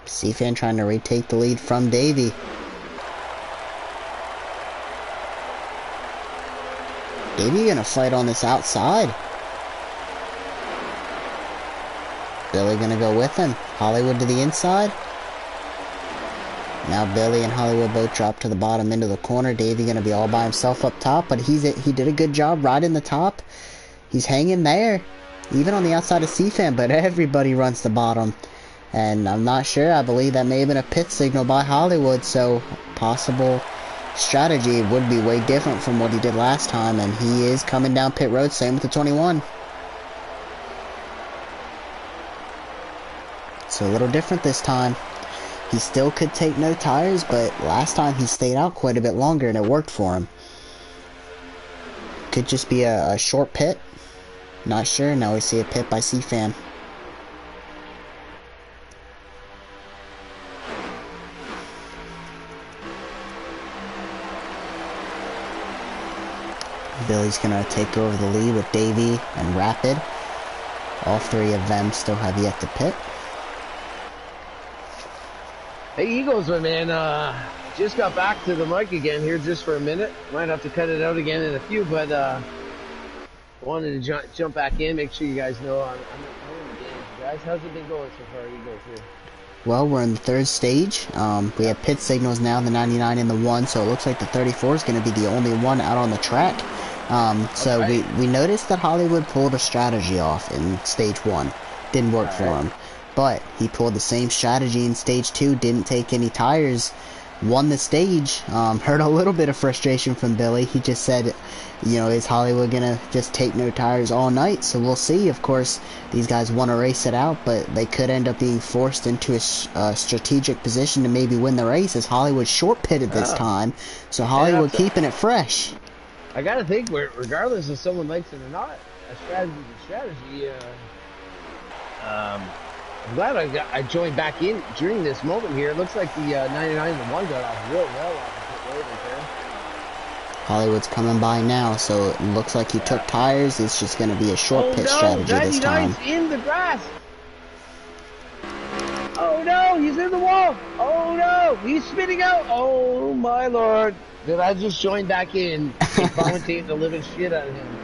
S1: C-Fan trying to retake the lead from Davey. Davey gonna fight on this outside. Billy gonna go with him. Hollywood to the inside. Now Billy and Hollywood both drop to the bottom into the corner. Davey gonna be all by himself up top, but he did a good job riding the top. He's hanging there, even on the outside of C-Fan, but everybody runs the bottom. And I'm not sure, I believe that may have been a pit signal by Hollywood, so possible strategy would be way different from what he did last time, and he is coming down pit road, same with the 21. So a little different this time. He still could take no tires, but last time he stayed out quite a bit longer and it worked for him. Could just be a short pit. Not sure. Now we see a pit by C-Fan. Billy's going to take over the lead with Davey and Rapid. All three of them still have yet to pit.
S3: Hey Eagles, my man, just got back to the mic again here just for a minute. Might have to cut it out again in a few, but wanted to jump back in, make sure you guys know I'm in the game. Guys, how's it been going so far, Eagles here?
S1: Well, we're in the third stage. We have pit signals now, the 99 and the 1, so it looks like the 34 is going to be the only one out on the track. So
S3: okay.
S1: we noticed that Hollywood pulled a strategy off in stage 1. Didn't work for him. But he pulled the same strategy in stage 2, didn't take any tires, won the stage. Heard a little bit of frustration from Billy. He just said, you know, is Hollywood gonna just take no tires all night? So we'll see. Of course, these guys want to race it out, but they could end up being forced into a strategic position to maybe win the race, as Hollywood short pitted this time. So Hollywood keeping it fresh.
S3: I gotta think, regardless if someone likes it or not, a strategy is a strategy. I'm glad I joined back in during this moment here. It looks like the 99 and the 1 got off real well off the pit road right there.
S1: Hollywood's coming by now, so it looks like he took tires. It's just going to be a short pit strategy this time.
S3: 99's in the grass. Oh no, he's in the wall. Oh no, he's spinning out. Oh my lord. Did I just join back in and commentate the living shit out of him?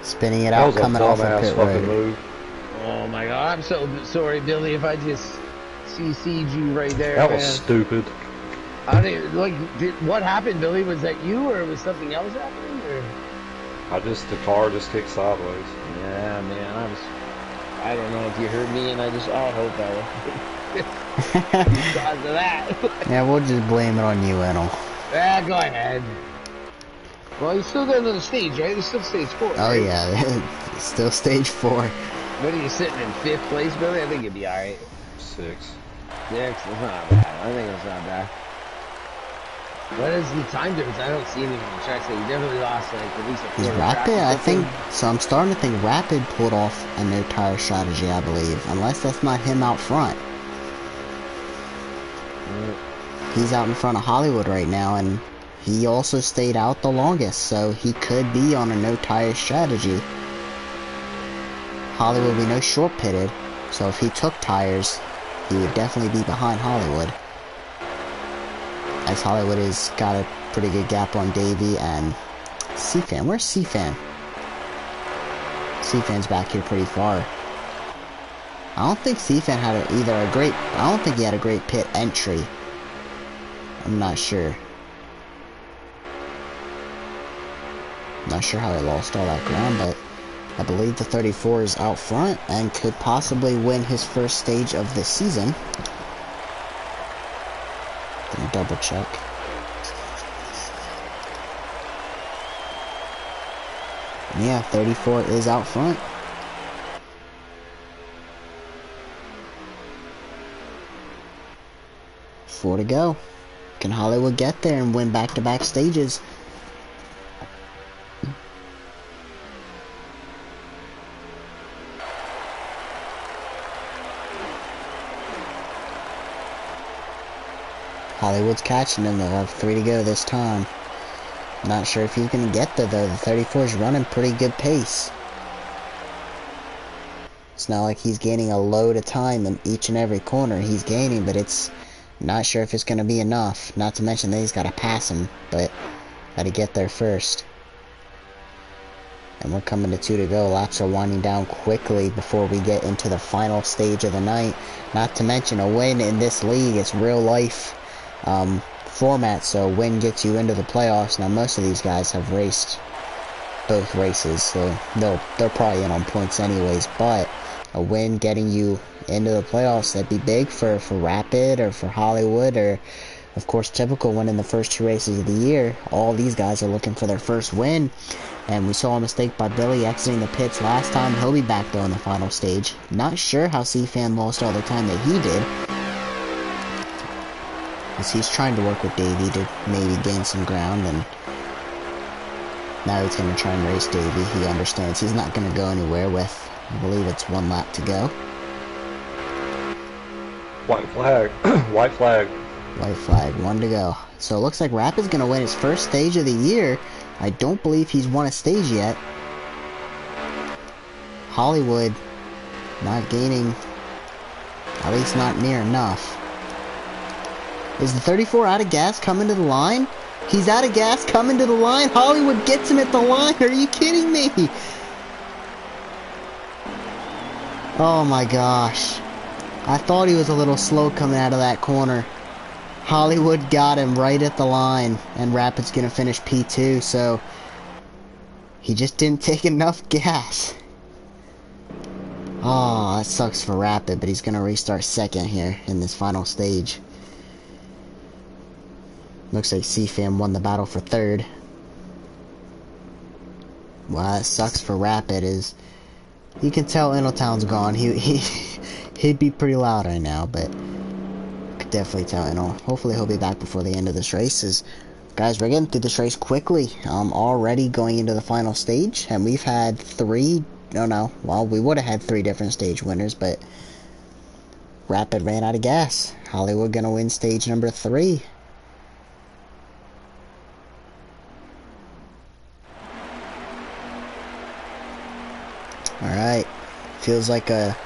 S1: Spinning it
S2: That
S1: out,
S2: was a
S1: coming off a
S2: dumbass
S1: pit
S2: fucking
S1: road.
S2: move.
S3: Oh my god, I'm so sorry, Billy, if I just CC'd you right there,
S2: That was
S3: man.
S2: stupid.
S3: I didn't, like, what happened, Billy? Was that you, or was something else happening, or?
S2: The car just kicked sideways.
S3: Yeah, man, I don't know if you heard me, and I just, oh, hope I because of that.
S1: Yeah, we'll just blame it on you, Enel.
S3: Yeah, go ahead. Well, you still got another stage, right? It's still stage 4,
S1: Oh
S3: right?
S1: yeah, still stage 4.
S3: What are you sitting in 5th place, Billy? I think you'll be alright.
S2: 6.
S3: 6, it's not bad. I think it's not bad. What is the time difference? I don't see anything on the track, so you definitely lost like at least a
S1: Is
S3: quarter
S1: Rapid,
S3: track or
S1: I think,
S3: something.
S1: so I'm starting to think Rapid pulled off a no tire strategy, I believe. Unless that's not him out front. He's out in front of Hollywood right now, and he also stayed out the longest, so he could be on a no tire strategy. Hollywood, we know, short pitted, so if he took tires, he would definitely be behind Hollywood. As Hollywood has got a pretty good gap on Davey and C-Fan. Where's C-Fan? C-Fan's back here pretty far. I don't think C-Fan had I don't think he had a great pit entry. I'm not sure. Not sure how he lost all that ground, but I believe the 34 is out front and could possibly win his first stage of the season. Let me double check. Yeah, 34 is out front. Four to go. Can Hollywood get there and win back-to-back stages? Hollywood's catching him. They'll have 3 to go this time. Not sure if he's going to get there, though. The 34 is running pretty good pace. It's not like he's gaining a load of time in each and every corner. He's gaining, but it's not sure if it's going to be enough. Not to mention that he's got to pass him, but got to get there first. And we're coming to 2 to go. Laps are winding down quickly before we get into the final stage of the night. Not to mention a win in this league. It's real life format, so a win gets you into the playoffs. Now most of these guys have raced both races, so they're probably in on points anyways, but a win getting you into the playoffs, that'd be big for Rapid or for Hollywood, or of course Typical winning the first 2 races of the year. All these guys are looking for their first win, and we saw a mistake by Billy exiting the pits last time. He'll be back though in the final stage. Not sure how C-Fan lost all the time that he did, as he's trying to work with Davey to maybe gain some ground, and now he's going to try and race Davey. He understands he's not going to go anywhere with, I believe it's 1 lap to go.
S2: White flag. White flag.
S1: White flag, 1 to go. So it looks like Rapid's going to win his first stage of the year. I don't believe he's won a stage yet. Hollywood not gaining, at least not near enough. Is the 34 out of gas coming to the line? He's out of gas coming to the line. Hollywood gets him at the line. Are you kidding me? Oh my gosh. I thought he was a little slow coming out of that corner. Hollywood got him right at the line, and Rapid's going to finish P2, so he just didn't take enough gas. Oh, that sucks for Rapid, but he's going to restart second here in this final stage. Looks like C-Fan won the battle for 3rd. Well, that sucks for Rapid, is you can tell Eneltown's gone. He'd be pretty loud right now, but could definitely tell Enel. Hopefully he'll be back before the end of this race. Guys, we're getting through this race quickly. Already going into the final stage, and we've had 3. Well, we would have had 3 different stage winners, but Rapid ran out of gas. Hollywood gonna win stage number 3. Alright, feels like a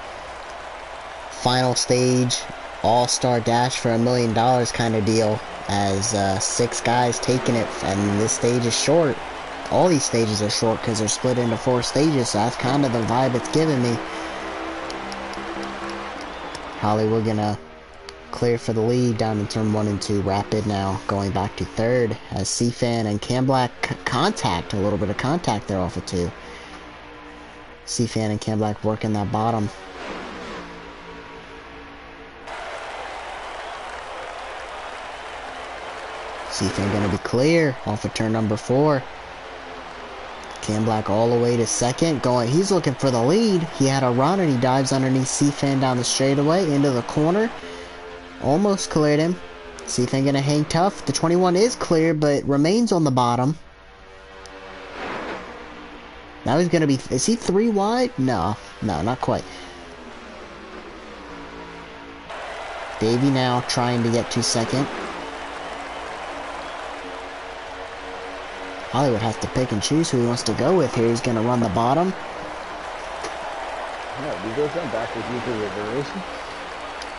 S1: final stage all-star dash for $1 million kind of deal, as 6 guys taking it, and this stage is short. All these stages are short because they're split into 4 stages, so that's kind of the vibe it's giving me. Hollywood gonna clear for the lead down in turn 1 and 2. Rapid now going back to 3rd as C-Fan and Cam Black contact, a little bit of contact there off of 2. C-Fan and Cam Black working that bottom. C-Fan gonna be clear off of turn number 4. Cam Black all the way to 2nd, going, he's looking for the lead. He had a run and he dives underneath C-Fan down the straightaway into the corner. Almost cleared him. C-Fan gonna hang tough. The 21 is clear, but remains on the bottom. Now he's gonna be, is he 3 wide? No, not quite. Davey now trying to get to 2nd. Hollywood has to pick and choose who he wants to go with here. He's going to run the bottom.
S3: No, he goes on back with you for reversion.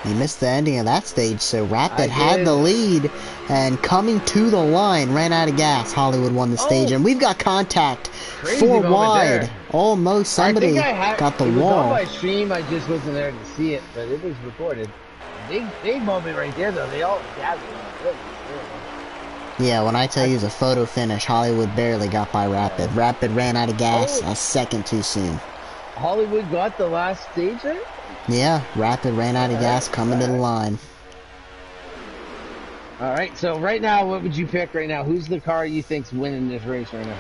S1: You missed the ending of that stage, so Rapid had the lead, and coming to the line, ran out of gas. Hollywood won the stage, and we've got contact. 4 wide. There. Almost. Somebody got the wall. It was on my
S3: stream, I just wasn't there to see it, but it was recorded. Big moment right there, though. They all gathered.
S1: Yeah, when I tell you it's a photo finish, Hollywood barely got by Rapid. Rapid ran out of gas a second too soon.
S3: Hollywood got the last stage there?
S1: Yeah, Rapid ran out of gas coming to the line.
S3: Alright, so right now, what would you pick right now? Who's the car you think's winning this race right now?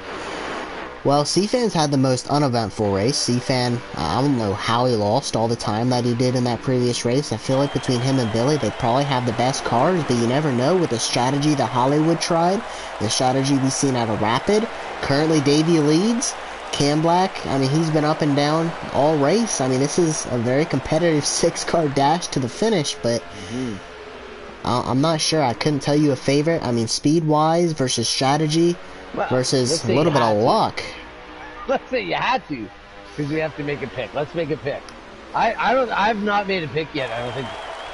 S1: Well, C-Fan's had the most uneventful race. C-Fan, I don't know how he lost all the time that he did in that previous race. I feel like between him and Billy, they probably have the best cars, but you never know with the strategy that Hollywood tried, the strategy we've seen out of Rapid. Currently, Davey leads. Cam Black, I mean, he's been up and down all race. I mean, this is a very competitive 6-car dash to the finish, but I'm not sure. I couldn't tell you a favorite. I mean, speed-wise versus strategy versus a little bit of luck.
S3: Let's say you had to, because we have to make a pick. Let's make a pick. I've not made a pick yet. I don't think.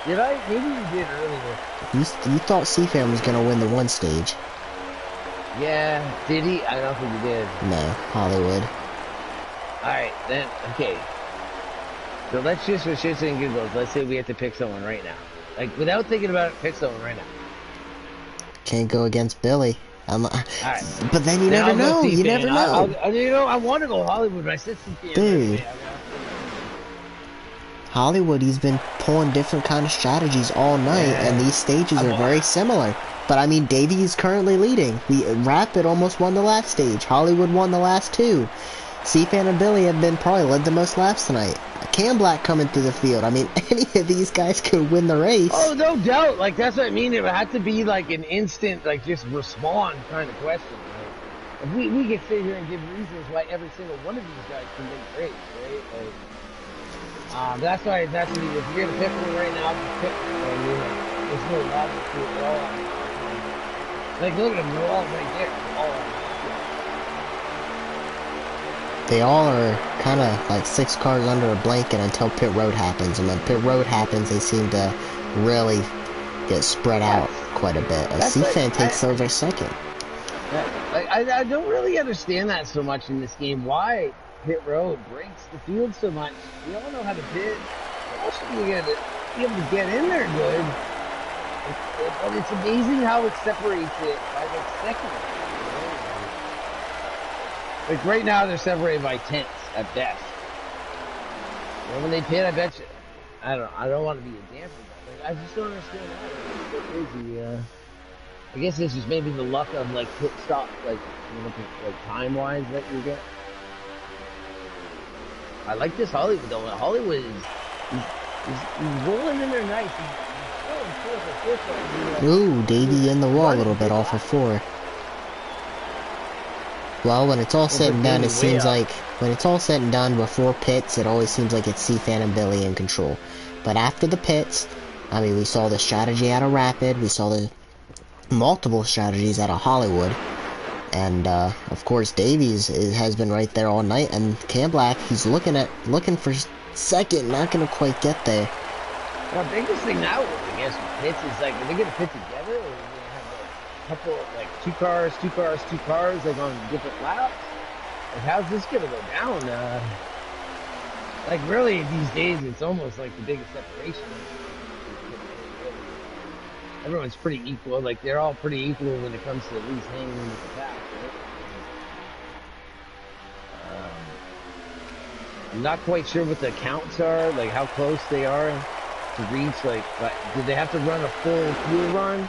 S3: Did I? Maybe you did earlier.
S1: You thought C-Fan was gonna win the 1 stage.
S3: Yeah, did he? I don't think he did.
S1: No, Hollywood.
S3: Alright, then, okay. So let's just, for shits and giggles, let's say we have to pick someone right now. Like, without thinking about it, pick someone right now.
S1: Can't go against Billy.
S3: Alright.
S1: But then you never know. You never know.
S3: You know, I want to go Hollywood, but I said C-Fan.
S1: Dude. Hollywood, he's been pulling different kind of strategies all night, and these stages are very similar. But I mean, Davey is currently leading. Rapid almost won the last stage. Hollywood won the last 2. C-Fan and Billy have been probably led the most laps tonight. Cam Black coming through the field. I mean, any of these guys could win the race.
S3: Oh, no doubt. Like, that's what I mean. It would have to be like an instant, like, just respond kind of question. Right? If we could sit here and give reasons why every single one of these guys can win the race, right? Like, that's why, if you're going to pick one right now, just pick one. I mean, like, there's no logic to it at all. Like, look at them, they're all right there.
S1: They all are kind of like 6 cars under a blanket until pit road happens. And when pit road happens, they seem to really get spread out quite a bit. C-Fan takes over 2nd.
S3: Like, I don't really understand that so much in this game. Why pit road breaks the field so much? We all know how to pit. Also, you got to be able to get in there good. But it's amazing how it separates it by like seconds. Like right now, they're separated by tenths at best. And when they pit, I bet you. I don't want to be a damper, but like, I just don't understand how it's so crazy. I guess it's just maybe the luck of like pit stop, like like time wise that you get. I like this Hollywood though. Hollywood is he's rolling in there nice.
S1: Ooh, Davey in the wall a little bit off of 4. Well, when it's all said and done, it seems like, when it's all said and done before pits, it always seems like it's C-Fan and Billy in control. But after the pits, I mean, we saw the strategy out of Rapid, we saw the multiple strategies out of Hollywood, and, of course, Davies has been right there all night, and Cam Black, he's looking for 2nd, not gonna quite get there.
S3: The biggest thing now, I guess, with pits is like, are they gonna pit together, or are they gonna have like a couple, like two cars, like on different laps? Like, how's this gonna go down? Like, really, these days, it's almost like the biggest separation. Everyone's pretty equal. Like, they're all pretty equal when it comes to at least hanging in with the pack, right? I'm not quite sure what the counts are, like how close they are to reach. Like, did they have to run a full fuel run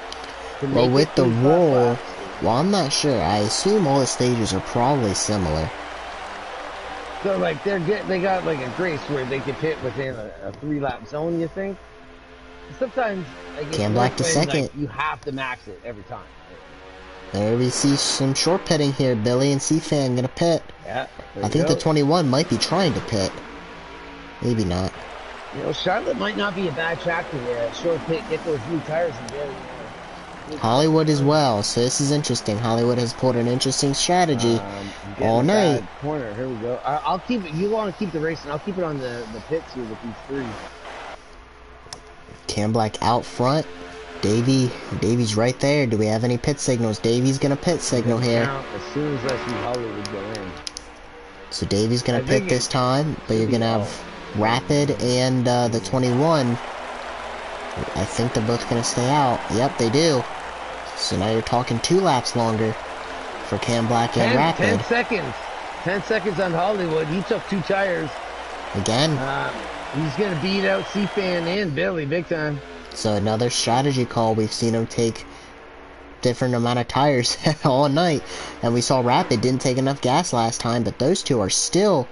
S3: to
S1: Well,
S3: make it
S1: with the
S3: 45
S1: roll,
S3: laps?
S1: well, I'm not sure. I assume all the stages are probably similar.
S3: So, like, they got like a grace where they could pit within a 3 lap zone. You think? Sometimes, like, it's
S1: Cam
S3: worse
S1: Black to
S3: when
S1: second.
S3: like you have to max it every time.
S1: There we see some short pitting here. Billy and C-Fan gonna pit.
S3: Yeah, there
S1: I
S3: you
S1: think the
S3: go.
S1: 21 might be trying to pit. Maybe not.
S3: You know, Charlotte might not be a bad track to short pit, get those new tires and go.
S1: Hollywood as well, so this is interesting. Hollywood has pulled an interesting strategy all night.
S3: Corner. Here we go. I'll keep it. You want to keep the racing? I'll keep it on the pits here with these three.
S1: Cam Black out front. Davy's right there. Do we have any pit signals? Davy's gonna pit signal here.
S3: As soon as I see Hollywood go in.
S1: So Davy's gonna pit this time, but you're gonna have Rapid and the 21. I think they're both gonna stay out. Yep, they do. So now you're talking 2 laps longer for Cam Black and Rapid.
S3: 10 seconds. 10 seconds on Hollywood. He took 2 tires.
S1: Again.
S3: He's going to beat out C-Fan and Billy big time.
S1: So another strategy call. We've seen him take different amount of tires all night. And we saw Rapid didn't take enough gas last time, but those two are still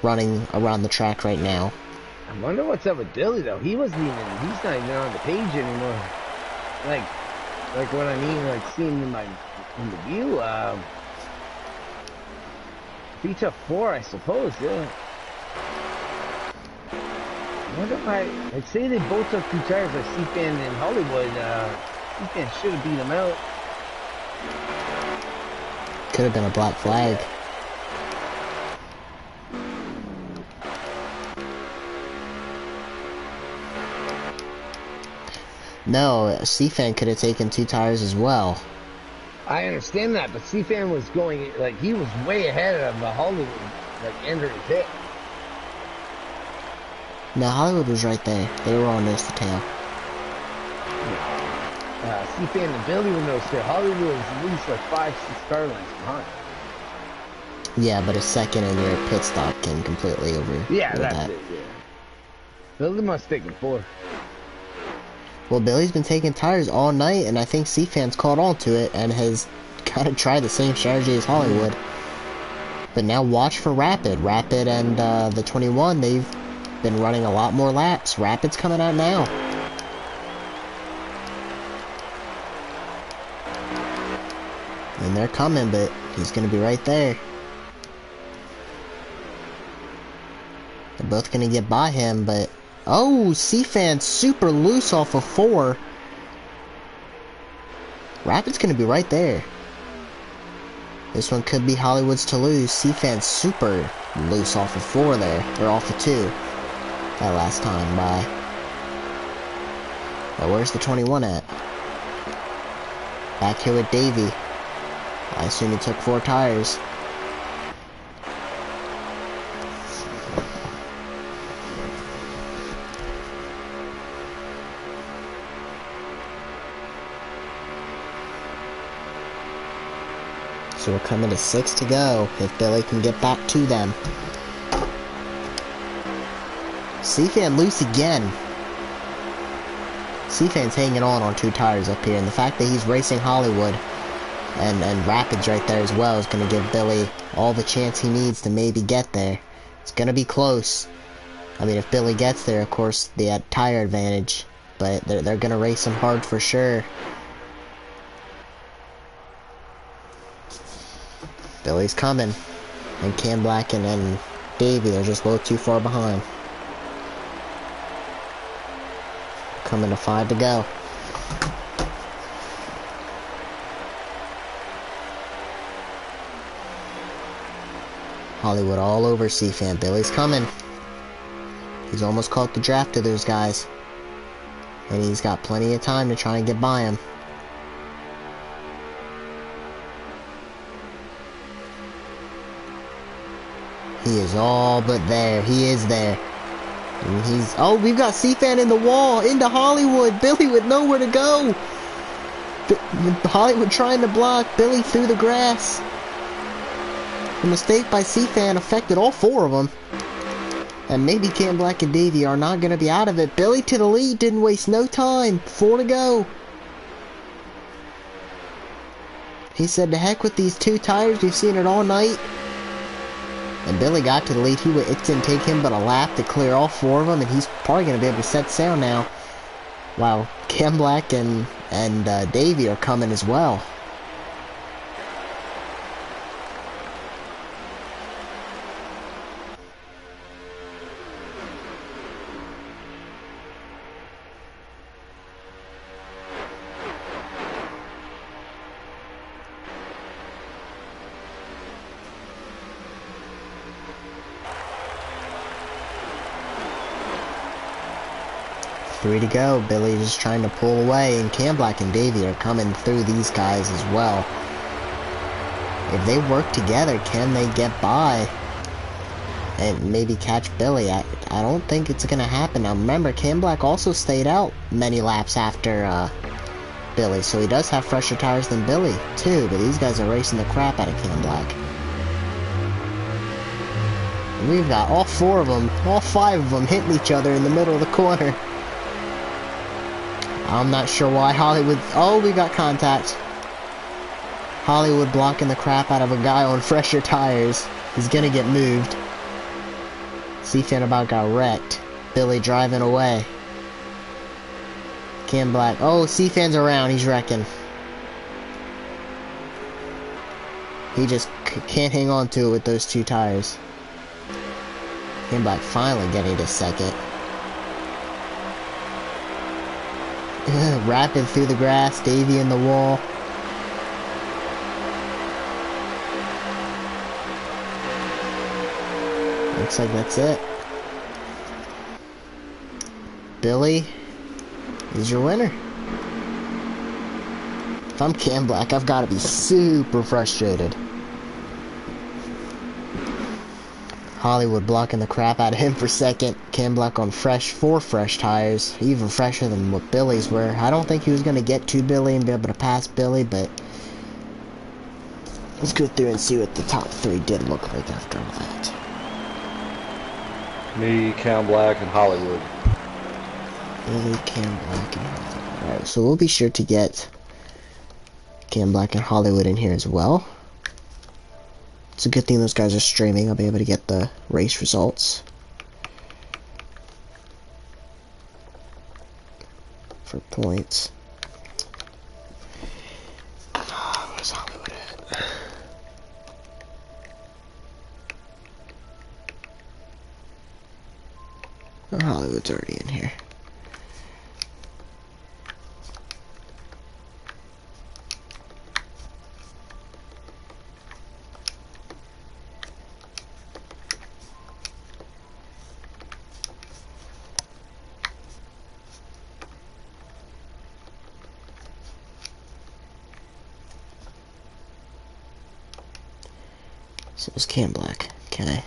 S1: running around the track right now.
S3: I wonder what's up with Billy, though. He's not even on the page anymore. Like what I mean, like seeing in the view. He took 4, I suppose, yeah. I wonder why, I'd say they both took 2 tires, like C-Fan and Hollywood. C-Fan should have beat him out.
S1: Could have been a black flag. No, C-Fan could have taken 2 tires as well.
S3: I understand that, but C-Fan was going, like, he was way ahead of the Hollywood, like, entering pit.
S1: No, Hollywood was right there. They were all nose to tail.
S3: C-Fan and Billy were nose to tail. Hollywood was at least, like, 5-6 car lengths behind.
S1: Yeah, but a second and your pit stop can completely over.
S3: Yeah, that's it, yeah. Billy must have taken 4.
S1: Well, Billy's been taking tires all night, and I think C-Fan's caught on to it and has kind of tried the same strategy as Hollywood. But now watch for Rapid. Rapid and the 21, they've been running a lot more laps. Rapid's coming out now. And they're coming, but he's going to be right there. They're both going to get by him, but... Oh, C-Fan super loose off of 4. Rapid's going to be right there. This one could be Hollywood's to lose. C-Fan super loose off of 4 there. Or off of 2. That last time by. Now where's the 21 at? Back here with Davey. I assume he took 4 tires. So we're coming to 6 to go, if Billy can get back to them. C-Fan loose again. C-Fan's hanging on 2 tires up here, and the fact that he's racing Hollywood and Rapids right there as well is going to give Billy all the chance he needs to maybe get there. It's going to be close. I mean, if Billy gets there, of course, they had tire advantage, but they're going to race him hard for sure. Billy's coming, and Cam Black and Davey are just both too far behind. Coming to 5 to go. Hollywood all over C-Fan. Billy's coming. He's almost caught the draft of those guys. And he's got plenty of time to try and get by him. He is all but there. He is there. And he's... Oh, we've got C-Fan in the wall. Into Hollywood. Billy with nowhere to go. Hollywood trying to block. Billy through the grass. The mistake by C-Fan affected all four of them. And maybe Cam Black and Davey are not going to be out of it. Billy to the lead. Didn't waste no time. 4 to go. He said, to heck with these 2 tires. We've seen it all night. And Billy got to the lead. It didn't take him but a lap to clear all 4 of them. And he's probably going to be able to set sail now. Wow. Cam Black and Davey are coming as well. Three to go. Billy just trying to pull away, and Cam Black and Davey are coming through these guys as well. If they work together, can they get by and maybe catch Billy? I don't think it's going to happen. Now remember, Cam Black also stayed out many laps after Billy, so he does have fresher tires than Billy too, but these guys are racing the crap out of Cam Black. And we've got all 4 of them, all 5 of them hitting each other in the middle of the corner. I'm not sure why Hollywood... Oh, we got contact. Hollywood blocking the crap out of a guy on fresher tires. He's gonna get moved. C-Fan about got wrecked. Billy driving away. Cam Black... Oh, C-Fan's around. He's wrecking. He just can't hang on to it with those 2 tires. Cam Black finally getting to second. Rapid through the grass, Davey in the wall. Looks like that's it. Billy is your winner. If I'm Cam Black, I've got to be super frustrated. Hollywood blocking the crap out of him for second. Cam Black on 4 fresh tires. Even fresher than what Billy's were. I don't think he was going to get to Billy and be able to pass Billy, but let's go through and see what the top 3 did look like after all that.
S2: Me, Cam Black, and Hollywood.
S1: Billy, Cam Black, and Hollywood. Alright, so we'll be sure to get Cam Black and Hollywood in here as well. It's a good thing those guys are streaming. I'll be able to get the race results for points. Where's Hollywood at? Oh, Hollywood's already in here. So it's Cam Black. Okay.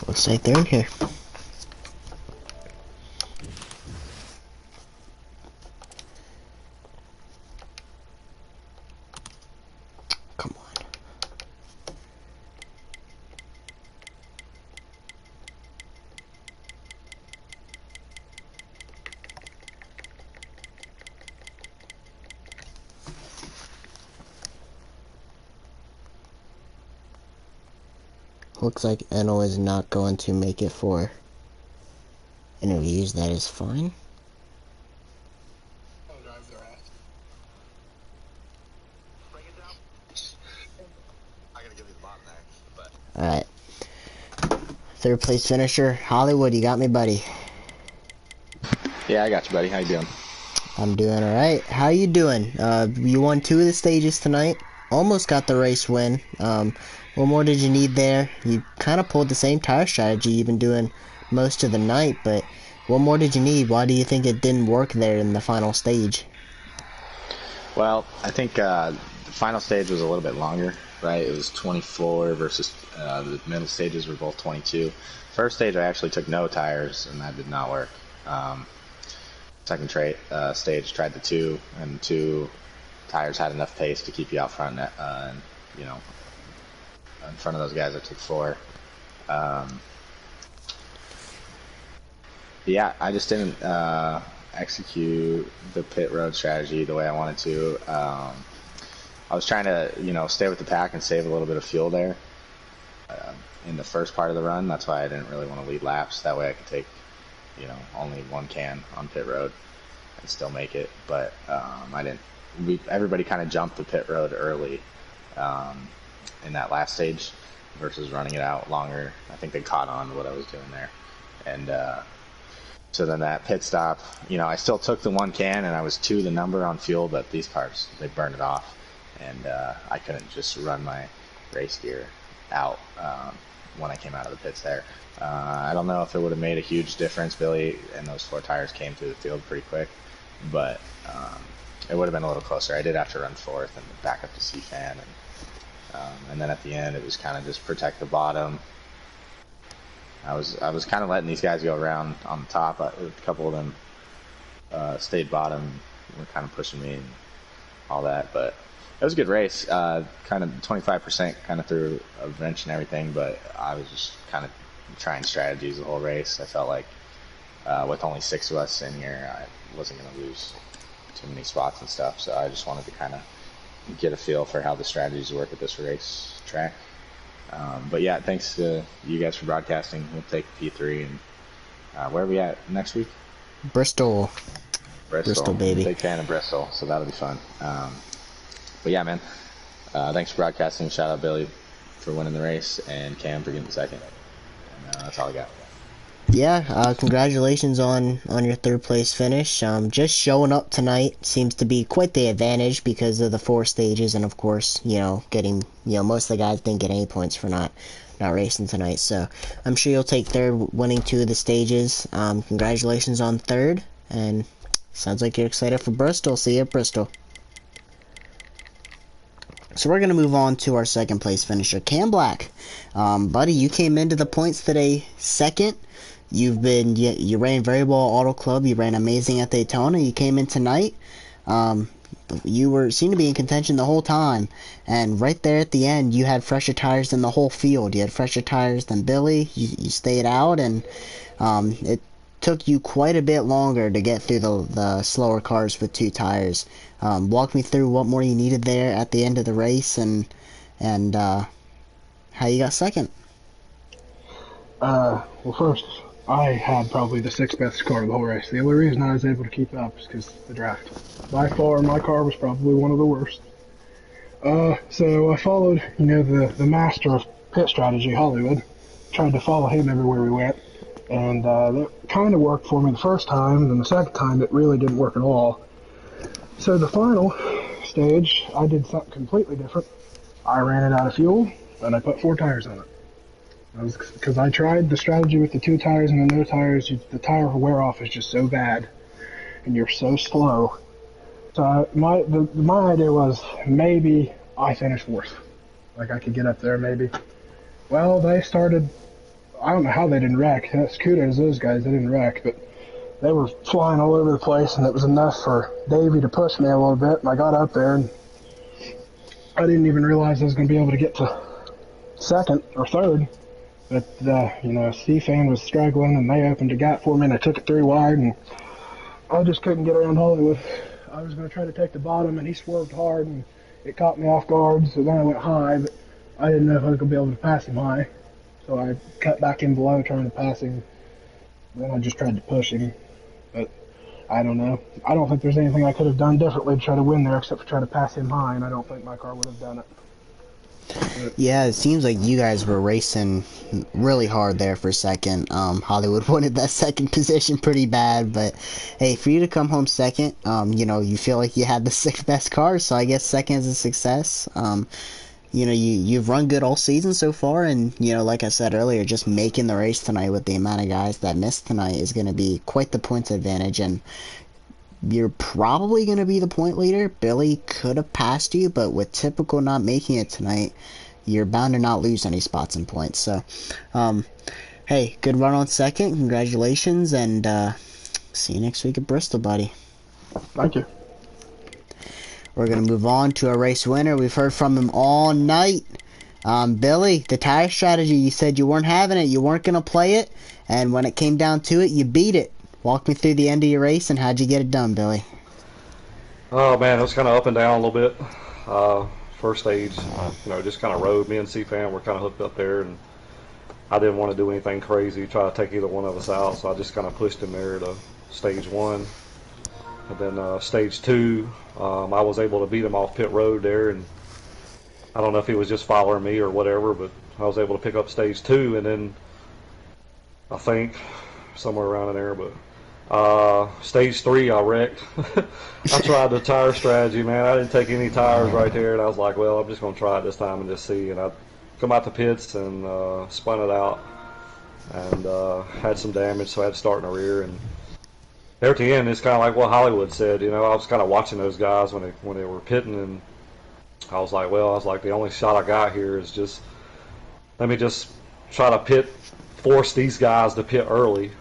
S1: Looks like they're in here. Come on. Looks like Eno is not going to make it for interviews. That is fine. Alright. Third place finisher, Hollywood, you got me, buddy.
S4: Yeah, I got you, buddy. How you doing?
S1: I'm doing alright. How you doing? You won 2 of the stages tonight. Almost got the race win. What more did you need there? You kind of pulled the same tire strategy you've been doing most of the night, but what more did you need? Why do you think it didn't work there in the final stage?
S4: Well, I think the final stage was a little bit longer, right? It was 24 versus the middle stages were both 22. First stage, I actually took no tires, and that did not work. Second stage tried the 2, and 2 tires had enough pace to keep you out front, and you know, in front of those guys. I took 4. Yeah, I just didn't execute the pit road strategy the way I wanted to. I was trying to, stay with the pack and save a little bit of fuel there in the first part of the run. That's why I didn't really want to lead laps. That way I could take, only 1 can on pit road and still make it. But I didn't. Everybody kind of jumped the pit road early in that last stage versus running it out longer. I think they caught on to what I was doing there, and so then that pit stop, I still took the 1 can and I was 2 the number on fuel, but these cars, they burned it off, and I couldn't just run my race gear out when I came out of the pits there. I don't know if it would have made a huge difference. Billy and those 4 tires came through the field pretty quick, but it would have been a little closer. I did have to run 4th and back up to C-Fan, and then at the end it was kind of just protect the bottom. I was kind of letting these guys go around on the top. A couple of them stayed bottom, were kind of pushing me and all that, but it was a good race. Kind of 25% kind of threw a wrench and everything, but I was just kind of trying strategies the whole race. I felt like with only 6 of us in here, I wasn't going to lose too many spots and stuff, so I just wanted to kind of get a feel for how the strategies work at this race track. But yeah, thanks to you guys for broadcasting. We'll take P3, and where are we at next week?
S1: Bristol.
S4: Bristol,
S1: baby.
S4: Big fan of Bristol, so that'll be fun. But yeah, man, thanks for broadcasting. Shout out Billy for winning the race, and Cam for getting 2nd. And that's all I got.
S1: Yeah, congratulations on your 3rd place finish. Just showing up tonight seems to be quite the advantage because of the 4 stages, and of course, getting, most of the guys didn't get any points for not racing tonight. So I'm sure you'll take 3rd, winning 2 of the stages. Congratulations on 3rd, and sounds like you're excited for Bristol. See you at Bristol. So we're going to move on to our 2nd place finisher, Cam Black. Buddy, you came into the points today 2nd. You ran very well at Auto Club. You ran amazing at Daytona. You came in tonight. You seemed to be in contention the whole time. And right there at the end, you had fresher tires than the whole field. You had fresher tires than Billy. You stayed out, and it took you quite a bit longer to get through the slower cars with 2 tires. Walk me through what more you needed there at the end of the race, and how you got 2nd.
S5: Well, first, I had probably the 6th best car of the whole race. The only reason I was able to keep up is because of the draft. By far, my car was probably one of the worst. So I followed, the master of pit strategy, Hollywood. Tried to follow him everywhere we went. And that kind of worked for me the first time, and then the 2nd time it really didn't work at all. So the final stage, I did something completely different. I ran it out of fuel, and I put 4 tires on it. Because I tried the strategy with the 2 tires and the no tires. The tire wear off is just so bad, and you're so slow. So my idea was maybe I finish 4th, like I could get up there maybe. Well, they started. I don't know how they didn't wreck. That's kudos to those guys. They didn't wreck, but they were flying all over the place, and it was enough for Davey to push me a little bit. And I got up there, and I didn't even realize I was going to be able to get to 2nd or 3rd. But, C-Fan was struggling, and they opened a gap for me, and I took it 3 wide, and I just couldn't get around Hollywood. I was going to try to take the bottom, and he swerved hard, and it caught me off guard, so then I went high, but I didn't know if I was going to be able to pass him high. So I cut back in below trying to pass him. Then I just tried to push him. But I don't know. I don't think there's anything I could have done differently to try to win there except for try to pass him high, and I don't think my car would have done it.
S1: Yeah, it seems like you guys were racing really hard there for second. Hollywood wanted that second position pretty bad, but hey, for you to come home second, you feel like you had the sixth best car, so I guess second is a success. You've run good all season so far, and like I said earlier, just making the race tonight with the amount of guys that missed tonight is going to be quite the points advantage, and you're probably going to be the point leader. Billy could have passed you, but with typical not making it tonight, you're bound to not lose any spots and points. So, hey, good run on second. Congratulations, and see you next week at Bristol, buddy.
S5: Thank you.
S1: We're going to move on to a race winner. We've heard from him all night. Billy, the tire strategy, you said you weren't having it, you weren't going to play it, and when it came down to it, you beat it. Walk me through the end of your race, and how'd you get it done, Billy?
S2: Oh man, it was kind of up and down a little bit. First stage, just kind of rode. Me and C-Fan were kind of hooked up there, and I didn't want to do anything crazy, try to take either one of us out, so I just kind of pushed him there to stage one. And then stage two, I was able to beat him off pit road there, and I don't know if he was just following me or whatever, but I was able to pick up stage two, and then I think somewhere around in there, but stage three I wrecked. I tried the tire strategy, man. I didn't take any tires right there, and I was like, well, I'm just going to try it this time and just see. And I come out the pits and spun it out and had some damage, so I had to start in the rear. And there at the end, it's kind of like what Hollywood said. I was kind of watching those guys when they were pitting, and I was like, the only shot I got here is just let me just try to force these guys to pit early.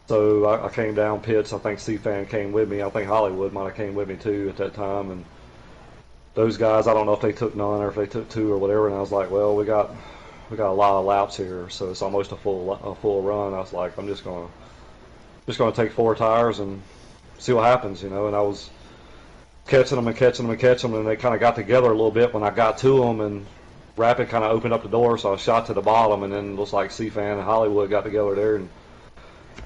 S2: So I came down pits. I think C-Fan came with me. I think Hollywood might have came with me too at that time. And those guys, I don't know if they took none or if they took two or whatever. And I was like, well, we got a lot of laps here, so it's almost a full run. I was like, I'm just gonna take 4 tires and see what happens, And I was catching them, and they kind of got together a little bit when I got to them, and Rapid kind of opened up the door, so I shot to the bottom, and then it looks like C-Fan and Hollywood got together there, and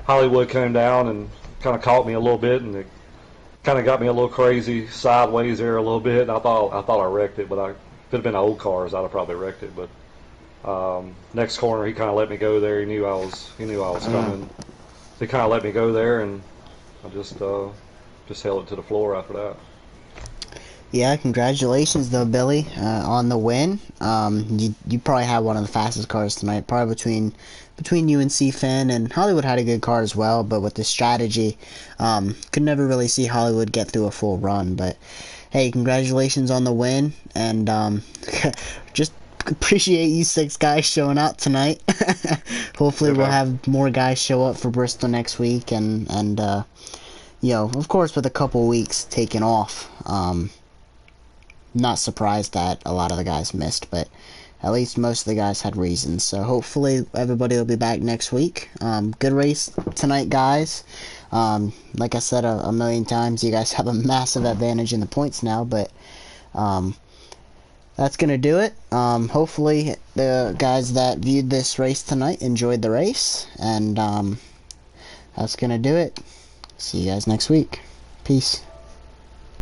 S2: Hollywood came down and kind of caught me a little bit, and it kind of got me a little crazy sideways there a little bit. And I thought I wrecked it, but if it had been old cars, I'd have probably wrecked it. But next corner, he kind of let me go there. He knew I was coming. So he kind of let me go there, and I just held it to the floor after that.
S1: Yeah, congratulations though, Billy, on the win. You probably had one of the fastest cars tonight, probably between you and C-Fan, and Hollywood had a good car as well, but with the strategy, could never really see Hollywood get through a full run. But hey, congratulations on the win, and just appreciate you 6 guys showing out tonight. Hopefully we'll have more guys show up for Bristol next week, and of course with a couple weeks taken off, not surprised that a lot of the guys missed, but at least most of the guys had reasons. So hopefully everybody will be back next week. Good race tonight, guys. Like I said a million times, you guys have a massive advantage in the points now, but that's going to do it. Hopefully the guys that viewed this race tonight enjoyed the race, and that's going to do it. See you guys next week. Peace.